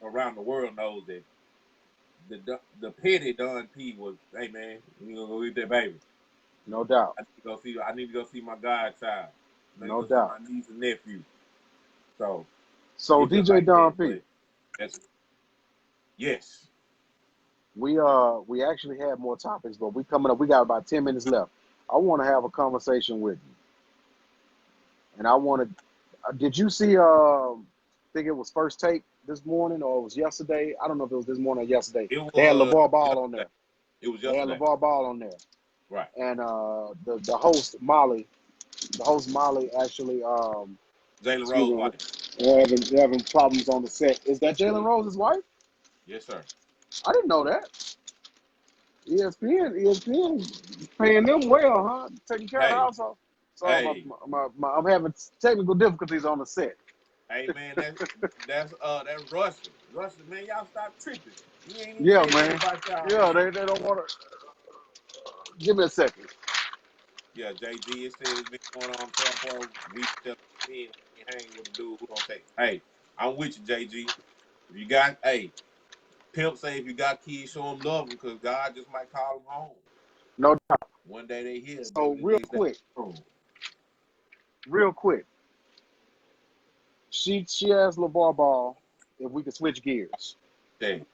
around the world knows that the petty Don P was, hey man, you gonna go get that baby. No doubt. I need to go see my godchild. No doubt. My niece and nephew. So DJ like Don P. Yes. We actually had more topics, but we coming up. We got about 10 minutes left. I want to have a conversation with you. And I wanted, did you see, I think it was First Take this morning or it was yesterday? I don't know if it was this morning or yesterday. They had LaVar Ball on there. It was yesterday. They had LaVar Ball on there. Right. And the host, Molly, actually, Jalen Rose's wife. They're having problems on the set. Is that Jalen Rose's wife? Yes, sir. I didn't know that. ESPN paying them well, huh? Taking care of the household. So I'm having technical difficulties on the set. Hey man, that's Russell. Russell, man, y'all stop tripping. Man. Yeah, they don't want to. Give me a second. Yeah, JG, it says been going on for we just hang with the dude who don't take. Hey, I'm with you, JG. If you got, Pimp say if you got kids, show them love them because God just might call them home. No doubt. One day they hear. So real quick. She asked LaVar Ball if we could switch gears. Dang.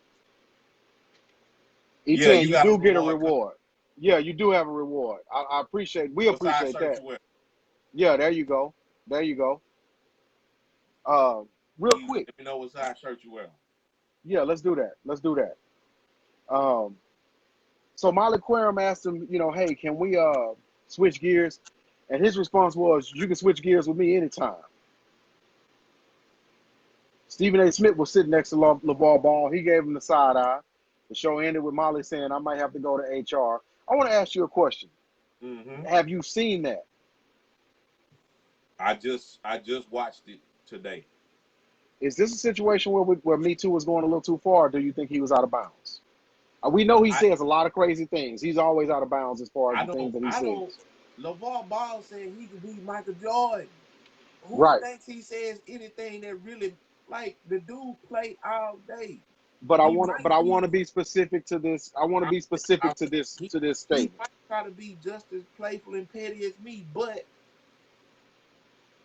You do get a reward. Yeah, you do have a reward. I appreciate. We appreciate that. Yeah, there you go. Real quick. Let me know what size shirt you wear. Yeah, let's do that. So Molly Querim asked him, hey, can we switch gears? And his response was, you can switch gears with me anytime. Stephen A. Smith was sitting next to LaVar Ball. He gave him the side eye. The show ended with Molly saying, I might have to go to HR. I want to ask you a question. Mm-hmm. Have you seen that? I just watched it today. Is this a situation where Me Too was going a little too far, or do you think he was out of bounds? We know he says a lot of crazy things. He's always out of bounds as far as the things that he says. LaVar Ball said he could be Michael Jordan. Who thinks he says anything that really, like, the dude played all day? But I want to be specific to this. I want to be specific to this statement. He might try to be just as playful and petty as me, but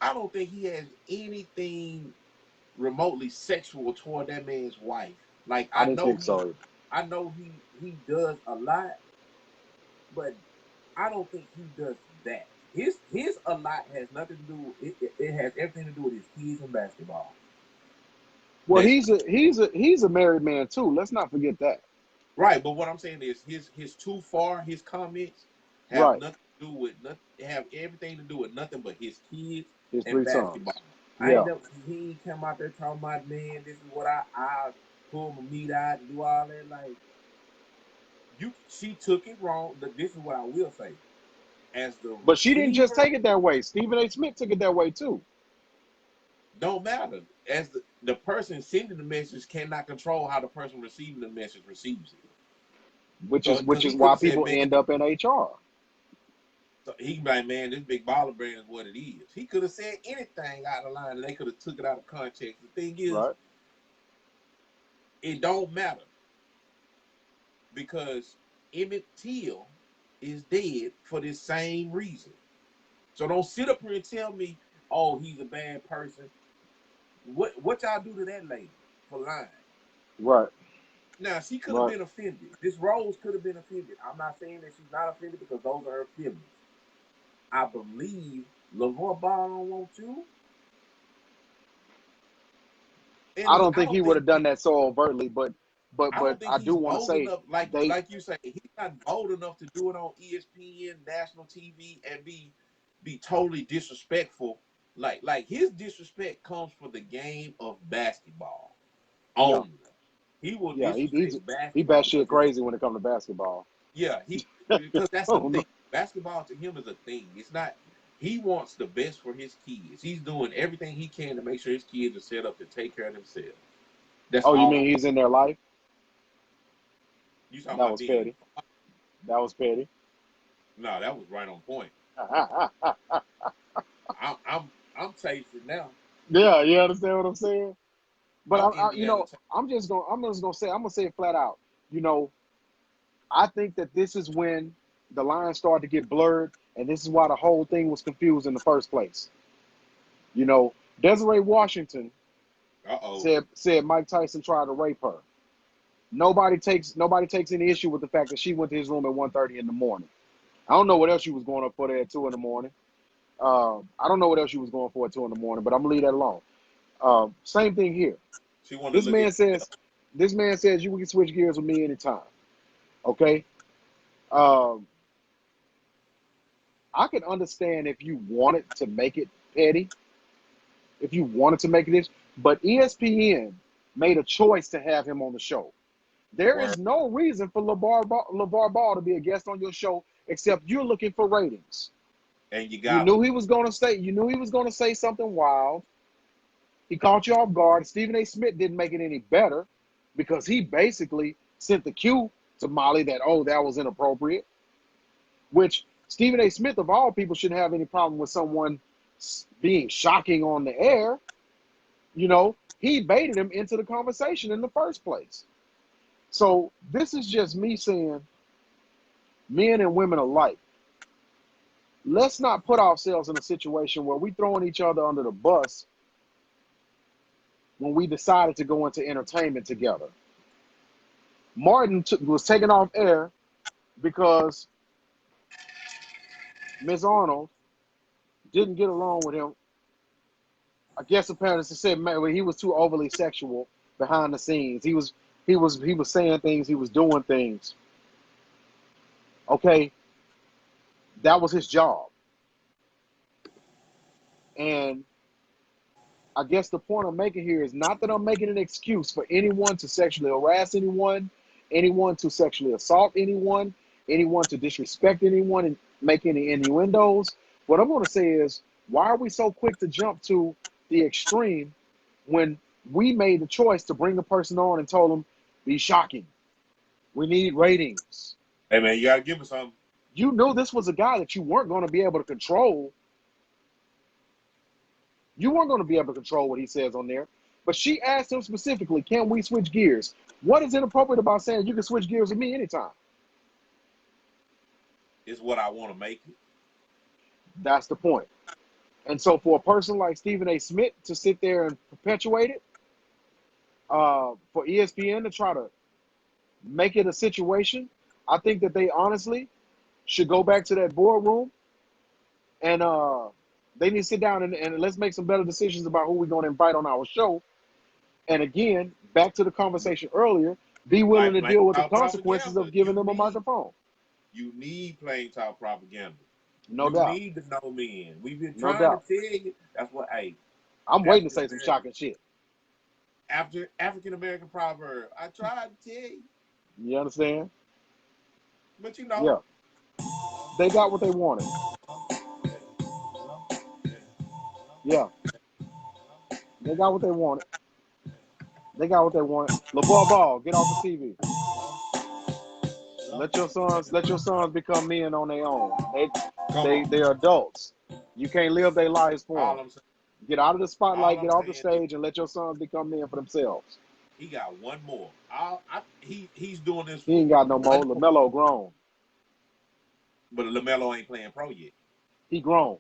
I don't think he has anything remotely sexual toward that man's wife. Like I know he does a lot, but I don't think he does that. His a lot has nothing to do. It has everything to do with his kids and basketball. Well, he's a married man too. Let's not forget that. Right, but what I'm saying is his too far, his comments have Right. nothing to do with nothing. Have everything to do with nothing but his kids His and 3 sons. basketball. I Yeah. ain't never. He ain't come out there talking about, man, this is what I pull my meat out and do all that. Like she took it wrong. This is what I will say. As the But she didn't just receiver, take it that way. Stephen A. Smith took it that way too. don't matter. As the person sending the message cannot control how the person receiving the message receives it. Which So, is because he could why have said, people man, end up in HR. so he can be like, man, this big baller brand is what it is. He could have said anything out of line, and they could have took it out of context. The thing is, Right. it don't matter because Emmett Till is dead for this same reason. So don't sit up here and tell me, oh, he's a bad person. What y'all do to that lady for lying? Right. Now, she could have Right. been offended. This Rose could have been offended. I'm not saying that she's not offended because those are her feelings. I believe LaVar Ball don't want you. And I don't I think he don't would think have done that so overtly, but I don't think I do he's want to bold say enough, they like you say, he's not bold enough to do it on ESPN, national TV, and be totally disrespectful. Like his disrespect comes for the game of basketball yeah. only. He will Yeah, disrespect he basketball batshit because it's crazy when it comes to basketball. because that's a Oh, thing. no. Basketball to him is a thing. It's not. He wants the best for his kids. He's doing everything he can to make sure his kids are set up to take care of themselves. That's Oh, you all. mean he's in their life? You talking That about was being? petty. That was petty. No, that was right on point. I'm tasting now. Yeah, you understand what I'm saying? But I'm Indiana. I'm just gonna say it flat out. You know, I think that this is when the lines started to get blurred, and this is why the whole thing was confused in the first place. You know, Desiree Washington Uh-oh. said Mike Tyson tried to rape her. Nobody takes any issue with the fact that she went to his room at 1:30 in the morning. I don't know what else she was going up for there at 2 in the morning. I don't know what else she was going for at 2 in the morning, but I'm gonna leave that alone. Same thing here. She wanted to This look at man says, you can switch gears with me anytime. Okay. Um, I can understand if you wanted to make it petty, if you wanted to make this, but ESPN made a choice to have him on the show. There word, is no reason for LaVar Ball to be a guest on your show except you're looking for ratings. and you You got him. knew he was going to say. You knew he was going to say something wild. He caught you off guard. Stephen A. Smith didn't make it any better because he basically sent the cue to Molly that, oh, that was inappropriate. Which Stephen A. Smith, of all people, shouldn't have any problem with someone being shocking on the air. You know, he baited him into the conversation in the first place. So this is just me saying, men and women alike, let's not put ourselves in a situation where we throwing each other under the bus when we decided to go into entertainment together. Martin was taken off air because Miss Arnold didn't get along with him. I guess apparently she said he was too overly sexual behind the scenes. He was saying things, he was doing things. Okay, that was his job. And I guess the point I'm making here is not that I'm making an excuse for anyone to sexually harass anyone, anyone to sexually assault anyone, anyone to disrespect anyone and make any innuendos. What I'm going to say is, why are we so quick to jump to the extreme when we made the choice to bring a person on and told them, be shocking. We need ratings. Hey man, you gotta give me something. You knew this was a guy that you weren't going to be able to control. You weren't going to be able to control what he says on there. But she asked him specifically, can we switch gears? What is inappropriate about saying you can switch gears with me anytime? It's what I want to make it. That's the point. And so for a person like Stephen A. Smith to sit there and perpetuate it, for ESPN to try to make it a situation, I think that they honestly should go back to that boardroom and they need to sit down and let's make some better decisions about who we're going to invite on our show. And again, back to the conversation earlier, be willing to Like deal with the our consequences propaganda. of giving them a microphone. You need plain talk propaganda. No You doubt. need to know men. We've been No trying to doubt. tell you. That's what. Hey, I'm waiting to say some shocking shit. After African American proverb, I tried to tell you. You understand? But you know. Yeah. They got what they wanted. Yeah. They got what they wanted. They got what they wanted. LaVar Ball, get off the TV. Let your sons become men on their own. They're adults. You can't live their lives for them. Get out of the spotlight, get off the stage, and let your sons become men for themselves. He got one more. He's doing this. He ain't got no more. LaMelo grown. But LaMelo ain't playing pro yet. He grown.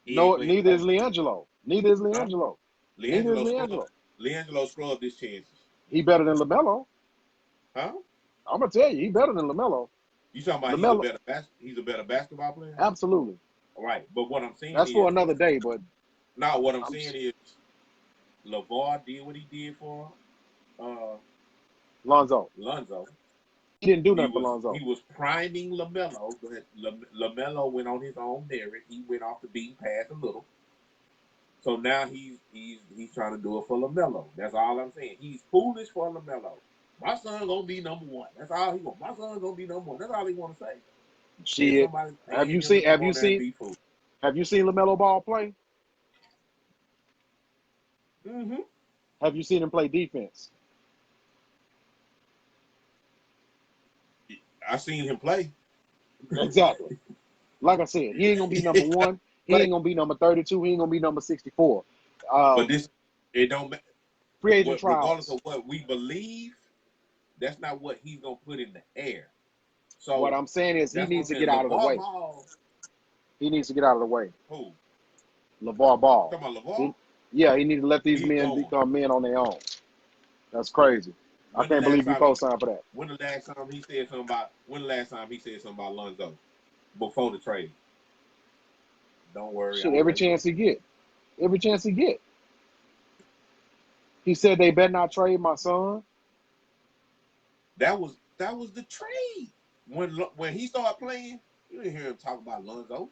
No, neither is LiAngelo. Neither is LiAngelo. Neither is LiAngelo. LiAngelo scrubbed his chances. He better than LaMelo. Huh? I'm gonna tell you, he better than LaMelo. You talking about LaMelo, he's a better basketball player? Absolutely. All right, but what I'm saying that's for another day. But now what I'm saying is, LaVar did what he did for Lonzo. He didn't do nothing for Lonzo. He was priming LaMelo, but LaMelo went on his own merit. He went off the beaten path a little. So now he's trying to do it for LaMelo. That's all I'm saying. He's foolish for LaMelo. My son gonna be number one. That's all he want. My son gonna be number one. That's all he want to say. Shit. Have you seen LaMelo Ball play? Mm-hmm. Have you seen him play defense? I seen him play. Exactly. Like I said, he ain't gonna be number one. He ain't gonna be number 32. He ain't gonna be number 64. But it don't matter. Free agent trials. Regardless of what we believe, that's not what he's gonna put in the air. So what I'm saying is he needs to get out of the way. He needs to get out of the way. Who? LaVar Ball. Talking about LaVar? He need to let these men become men on their own. That's crazy. I can't believe you co-signed for that. When the last time he said something about Lonzo before the trade? Don't worry. Shit, every chance he get. He said they better not trade my son. That was the trade. When he started playing, you didn't hear him talk about Lonzo.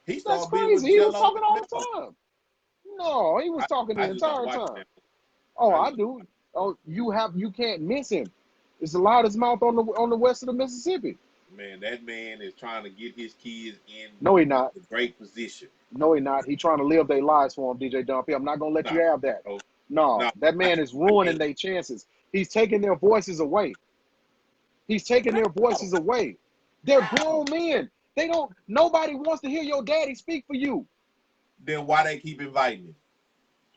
That's crazy. He was talking all the time. No, he was talking the entire time. Oh, I do. Oh, you can't miss him. It's the loudest mouth on the west of the Mississippi. Man, that man is trying to get his kids in a great position. No, he's not. He's trying to live their lives for him, DJ Dumpy. I'm not going to let you have that. No, that man is ruining their chances. He's taking their voices away. They're grown men. Nobody wants to hear your daddy speak for you. Then why they keep inviting him?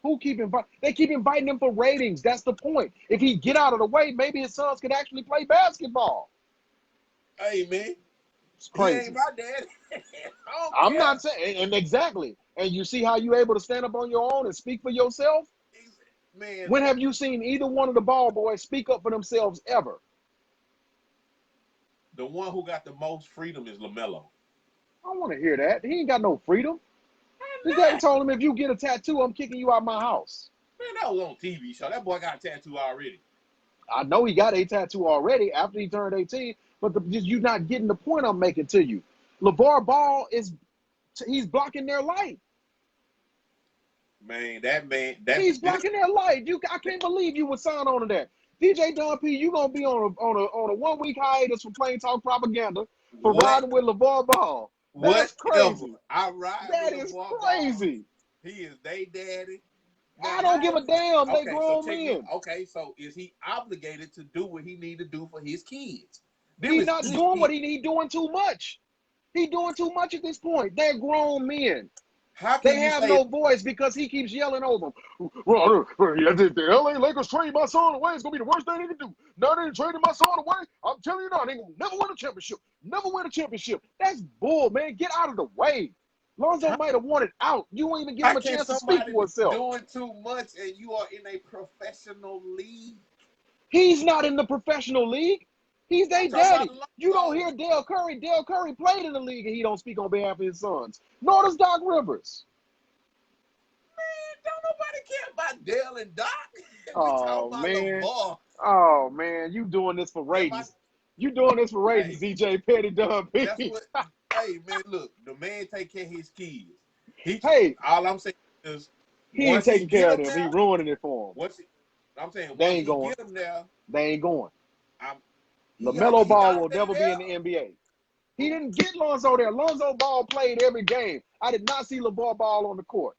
Who keep inviting? They keep inviting him for ratings. That's the point. If he get out of the way, maybe his sons could actually play basketball. Hey, man. It's crazy. He ain't my daddy. I'm not saying, and exactly. And you see how you're able to stand up on your own and speak for yourself? Man. When have you seen either one of the ball boys speak up for themselves ever? The one who got the most freedom is LaMelo. I don't want to hear that. He ain't got no freedom. His daddy told him, if you get a tattoo, I'm kicking you out my house. Man, that was on TV show. That boy got a tattoo already. I know he got a tattoo already after he turned 18, but you're not getting the point I'm making to you. LaVar Ball he's blocking their light. Man, he's blocking their light. I can't believe you would sign on to that. DJ Don P, you gonna be on a 1 week hiatus for plain talk propaganda for riding with LaVar Ball. That's crazy. I ride that with is LaVar crazy. Ball. He is they daddy. Now, I don't give a damn. They grown men. Okay, so is he obligated to do what he need to do for his kids? He's not doing what he doing too much. He doing too much at this point. They're grown men. They have no voice because he keeps yelling over them. Well, the LA Lakers trade my son away. It's going to be the worst thing they can do. Now they're trading my son away. I'm telling you now, they will never win a championship. Never win a championship. That's bull, man. Get out of the way. Lonzo might have wanted out. You won't even give him a chance to speak for himself. Doing too much and you are in a professional league. He's not in the professional league. He's their daddy. You don't hear Dale Curry. Dale Curry played in the league and he don't speak on behalf of his sons. Nor does Doc Rivers. Man, don't nobody care about Dale and Doc. Oh, man. Oh, man. You doing this for ratings. You doing this for ratings, Hey, DJ Petty Dub. that's what. Hey, man, look, the man take care of his kids. Hey, All I'm saying is, he ain't once he taking get care of them them. He there, ruining it for them. I'm saying They once ain't he going. get them there, They ain't going. he LaMelo Ball will already never be there. in the NBA. He didn't get Lonzo there. Lonzo Ball played every game. I did not see LaVar Ball on the court.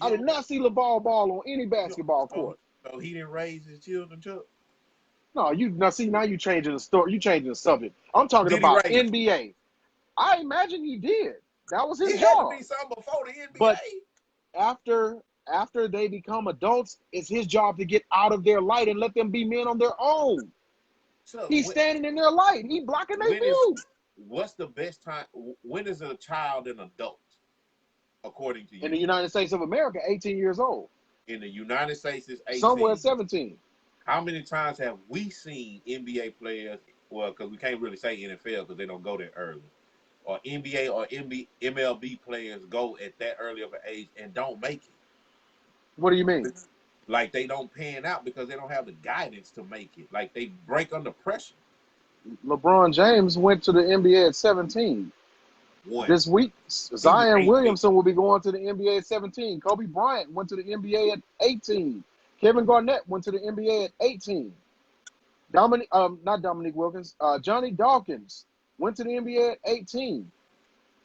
I did not see LaVar Ball on any basketball court. So he didn't raise his children, Chuck? No, now you changing the story. You changing the subject. I'm talking Did he about raise NBA. I imagine he did. That was his It had to job. be something before the NBA. But after they become adults, it's his job to get out of their light and let them be men on their own. Chuck, He's standing in their light. He blocking their view. What's the best time? When is a child an adult, according to you? In the United States of America, 18 years old. In the United States, it's 18. Somewhere 17. How many times have we seen NBA players? Well, because we can't really say NFL because they don't go that early. Or NBA or MLB players go at that early of an age and don't make it. What do you mean? Like they don't pan out because they don't have the guidance to make it. Like they break under pressure. LeBron James went to the NBA at 17. This week, Zion Williamson will be going to the NBA at 17. Kobe Bryant went to the NBA at 18. Kevin Garnett went to the NBA at 18. Not Dominique Wilkins. Johnny Dawkins went to the NBA at 18.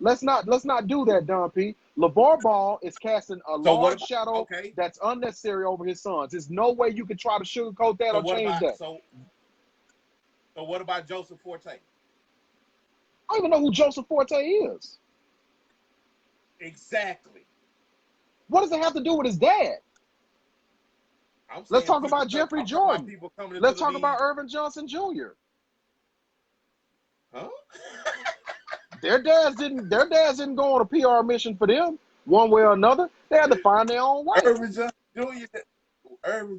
Let's not do that, Don P. LaVar Ball is casting a large shadow that's unnecessary over his sons. There's no way you can try to sugarcoat that or change that. So what about Joseph Forte? I don't even know who Joseph Forte is. Exactly. What does it have to do with his dad? Let's talk about Jeffrey Jordan. Let's talk about Irvin Johnson Jr. Huh? Their dads didn't go on a PR mission for them one way or another. They had to find their own way. Irvin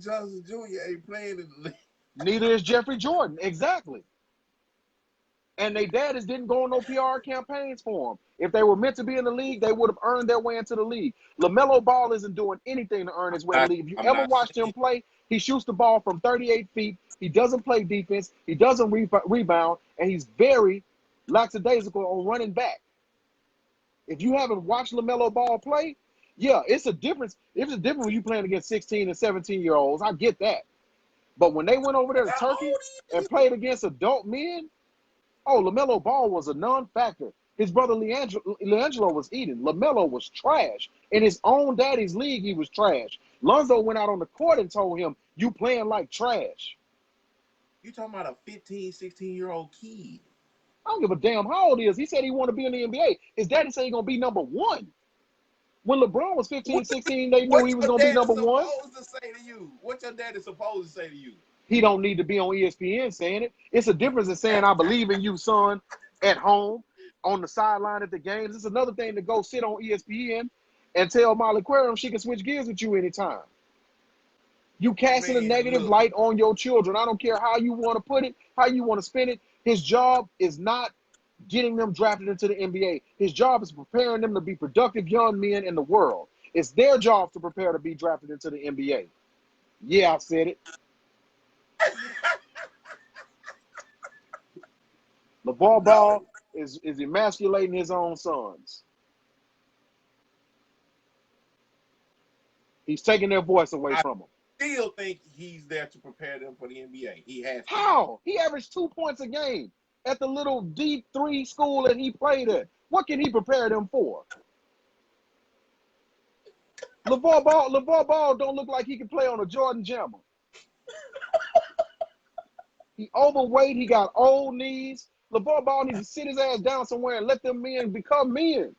Johnson Jr. ain't playing in the league. Neither is Jeffrey Jordan. Exactly. And their daddies didn't go on no PR campaigns for them. If they were meant to be in the league, they would have earned their way into the league. LaMelo Ball isn't doing anything to earn his way in the league. If you ever watched him play, he shoots the ball from 38 feet. He doesn't play defense. He doesn't rebound. And he's very lackadaisical on running back. If you haven't watched LaMelo Ball play, yeah, it's a difference. It's a difference when you playing against 16 and 17-year-olds. I get that. But when they went over there to Turkey and played against adult men, LaMelo Ball was a non-factor. His brother Leangelo was eating. LaMelo was trash. In his own daddy's league, he was trash. Lonzo went out on the court and told him, you playing like trash. You talking about a 15, 16-year-old kid. I don't give a damn how old he is. He said he want to be in the NBA. His daddy said he's going to be number one. When LeBron was 15, 16, they knew he was going to be number one. What's your daddy supposed to say to you? He don't need to be on ESPN saying it. It's a difference in saying, I believe in you, son, at home, on the sideline at the games. It's another thing to go sit on ESPN and tell Molly Querim she can switch gears with you anytime. You casting a negative light on your children. I don't care how you want to put it, how you want to spin it. His job is not getting them drafted into the NBA. His job is preparing them to be productive young men in the world. It's their job to prepare to be drafted into the NBA. Yeah, I said it. LaVar Ball is emasculating his own sons. He's taking their voice away from them. I still think he's there to prepare them for the NBA. He has to. How? He averaged 2 points a game at the little D3 school that he played at. What can he prepare them for? LaVar Ball don't look like he can play on a Jordan Jammer. He overweight. He got old knees. LaVar Ball needs to sit his ass down somewhere and let them men become men.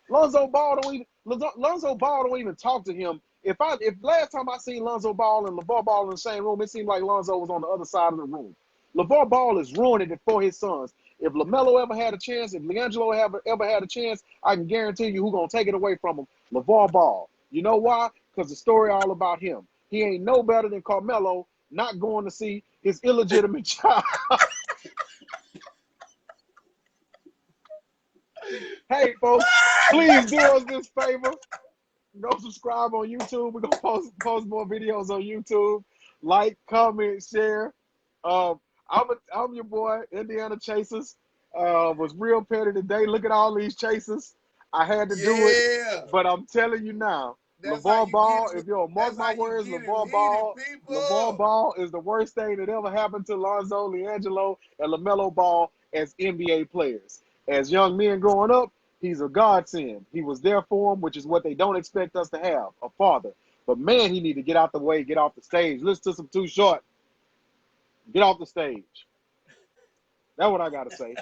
Lonzo Ball don't even talk to him. If last time I seen Lonzo Ball and LaVar Ball in the same room, it seemed like Lonzo was on the other side of the room. LaVar Ball is ruining it for his sons. If LaMelo ever had a chance, if Leangelo ever had a chance, I can guarantee you who's going to take it away from him. LaVar Ball. You know why? Because the story all about him. He ain't no better than Carmelo not going to see his illegitimate child. Hey, folks, please do us this favor. Go subscribe on YouTube. We're going to post more videos on YouTube. Like, comment, share. I'm your boy, Indiana Chasers. Was real petty today. Look at all these chasers. I had to do it, Yeah. but I'm telling you now, That's how LaVar you get Ball, it. if you'll mark That's my how you words, get it heated, LaVar people. Ball is the worst thing that ever happened to Lonzo, LiAngelo, and LaMelo Ball as NBA players. As young men growing up, he's a godsend. He was there for them, which is what they don't expect us to have, a father. But man, he need to get out the way, get off the stage. Listen to some Too Short. Get off the stage. That's what I got to say.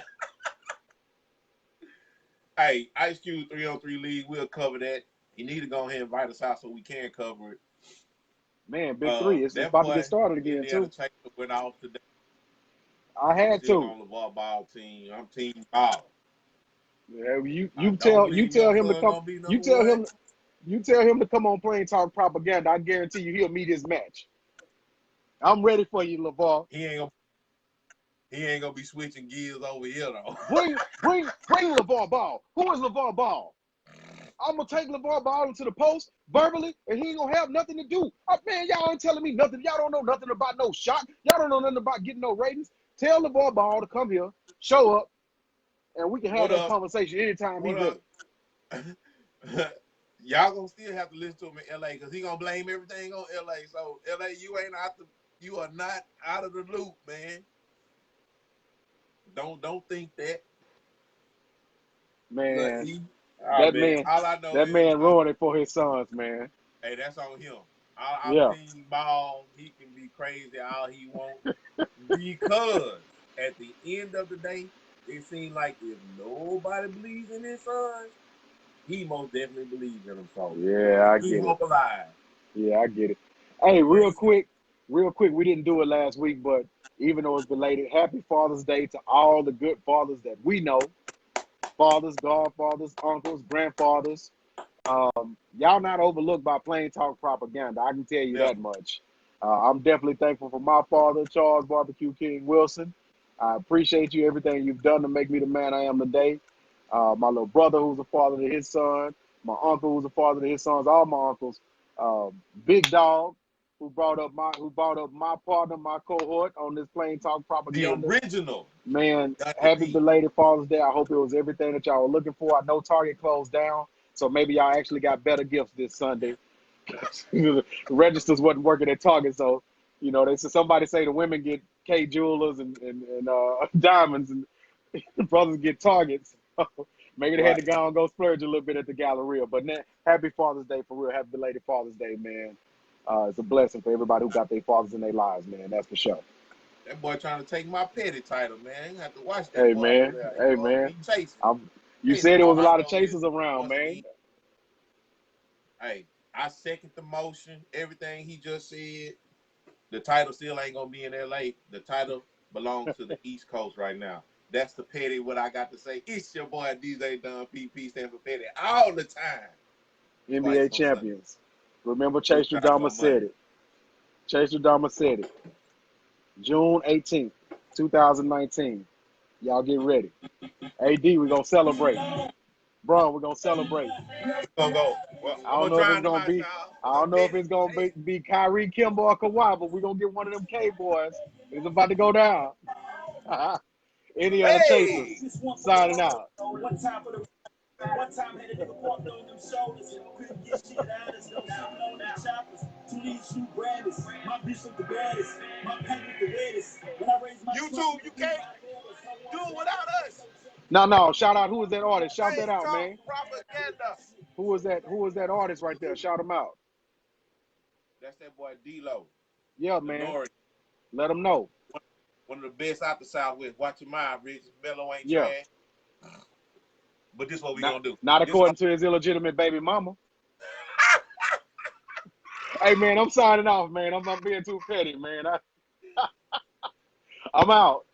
Hey, Ice Cube 3-on-3 League, we'll cover that. You need to go ahead and invite us out so we can cover it. Man, Big Three. It's That about to get boy, started again, Indiana too. Chaser, went off today. I I'm had still to. on LaVar Ball team. I'm team Ball. Yeah, I you don't tell believe your him to son come. gonna be You number tell one. him you tell him to come on Plain Talk Propaganda. I guarantee you he'll meet his match. I'm ready for you, LaVar. He ain't gonna be switching gears over here though. Bring LaVar Ball. Who is LaVar Ball? I'm gonna take LaVar Ball into the post verbally, and he ain't gonna have nothing to do. Man, y'all ain't telling me nothing. Y'all don't know nothing about no shot. Y'all don't know nothing about getting no ratings. Tell LaVar Ball to come here, show up, and we can have What that up? conversation anytime he What ready. up? Y'all gonna still have to listen to him in LA because he gonna blame everything on LA. So LA, you are not out of the loop, man. Don't think that. Look, Man, man, all I know that is man ruined it for his sons, man. hey, that's on him. I'm Yeah. team Ball. He can be crazy all he wants because at the end of the day, it seems like if nobody believes in his sons, he most definitely believes in them. So Yeah, I keep get it. hope alive. Yeah, I get it. Hey, But real quick, we didn't do it last week, but even though it's belated, happy Father's Day to all the good fathers that we know. Fathers, godfathers, uncles, grandfathers. Y'all not overlooked by Plain Talk Propaganda. I can tell you never. that much. I'm definitely thankful for my father, Charles Barbecue King Wilson. I appreciate you, everything you've done to make me the man I am today. My little brother, who's a father to his son. My uncle, who's a father to his sons. All my uncles. Big Dog, who brought up my partner, my cohort on this Plain Talk The Propaganda. original Man, Dr. happy P. belated Father's Day. I hope it was everything that y'all were looking for. I know Target closed down, so maybe y'all actually got better gifts this Sunday. The registers wasn't working at Target, so they said somebody say the women get K jewelers and diamonds, and the brothers get Targets. Maybe they had to Right. go and go splurge a little bit at the Galleria. But happy Father's Day for real. Happy belated Father's Day, man. It's a blessing for everybody who got their fathers in their lives, man. That's for sure. That boy trying to take my petty title, man. You have to watch that Hey boy over man, there. hey He gonna man. be chasing. You Anyway, said there was all a I lot of know is chasers around, once man. again, hey, I second the motion. Everything he just said. The title still ain't gonna be in LA. The title belongs to the East Coast right now. That's the petty. What I got to say. It's your boy DJ Don PP, stand for petty all the time. NBA Twice on Sunday. champions. Remember, Two Chase times Udama on said Monday. it. Chase Udama said it. June 18th, 2019. Y'all get ready. AD, we're gonna celebrate. Bro, we're gonna celebrate. Gonna go. Well, I I'm don't gonna know if try it's them gonna out, be. y'all. I We're don't gonna know if bet it's it gonna today. be Kyrie, Kimber, or Kawhi, but we're gonna get one of them K boys. It's about to go down. Any other Hey! chasers signing out. One time had a nigga walked on them shoulders. Couldn't get shit out of us. Don't sitting on them choppers. Two these shoe grabbers. My bitch look the baddest. My paint look the reddest. When I raise my YouTube, you can't do it without us. No. Shout out. Who is that artist? Shout that Plain out, talk man. propaganda. Who was that? Who was that artist right there? Shout him out. That's that boy D-Lo. Yeah, The man. Nori. Let them know. One of the best out the Southwest. Watch your mind, Rich. Melo ain't Yeah. trash. But this is what we Not gonna do. not This all according to his illegitimate baby mama. Hey man, I'm signing off, man. I'm not being too petty, man. I'm out.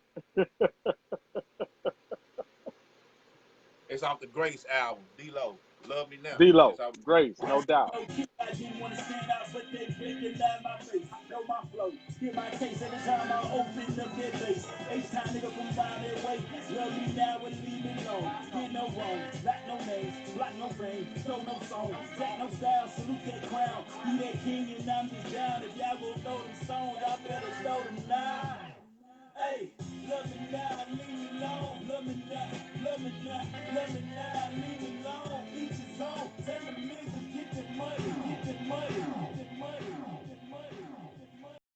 it's off the Grace album. D-Lo. Love me now. D-Lo, It's off. Grace, no doubt. I didn't want to stand out, but they flicking down my face. Know my flow. Hear my case every time I open up their face. Each time nigga from down their way. Love me now and leave me alone. Get no wrong. Lack no names. Block no fame. Throw no song. Jack no style. Salute that crown. You that king and I'm just down. If y'all gon' throw them stones, y'all better throw them now. Hey, me not, leave me alone. Each his own, tell me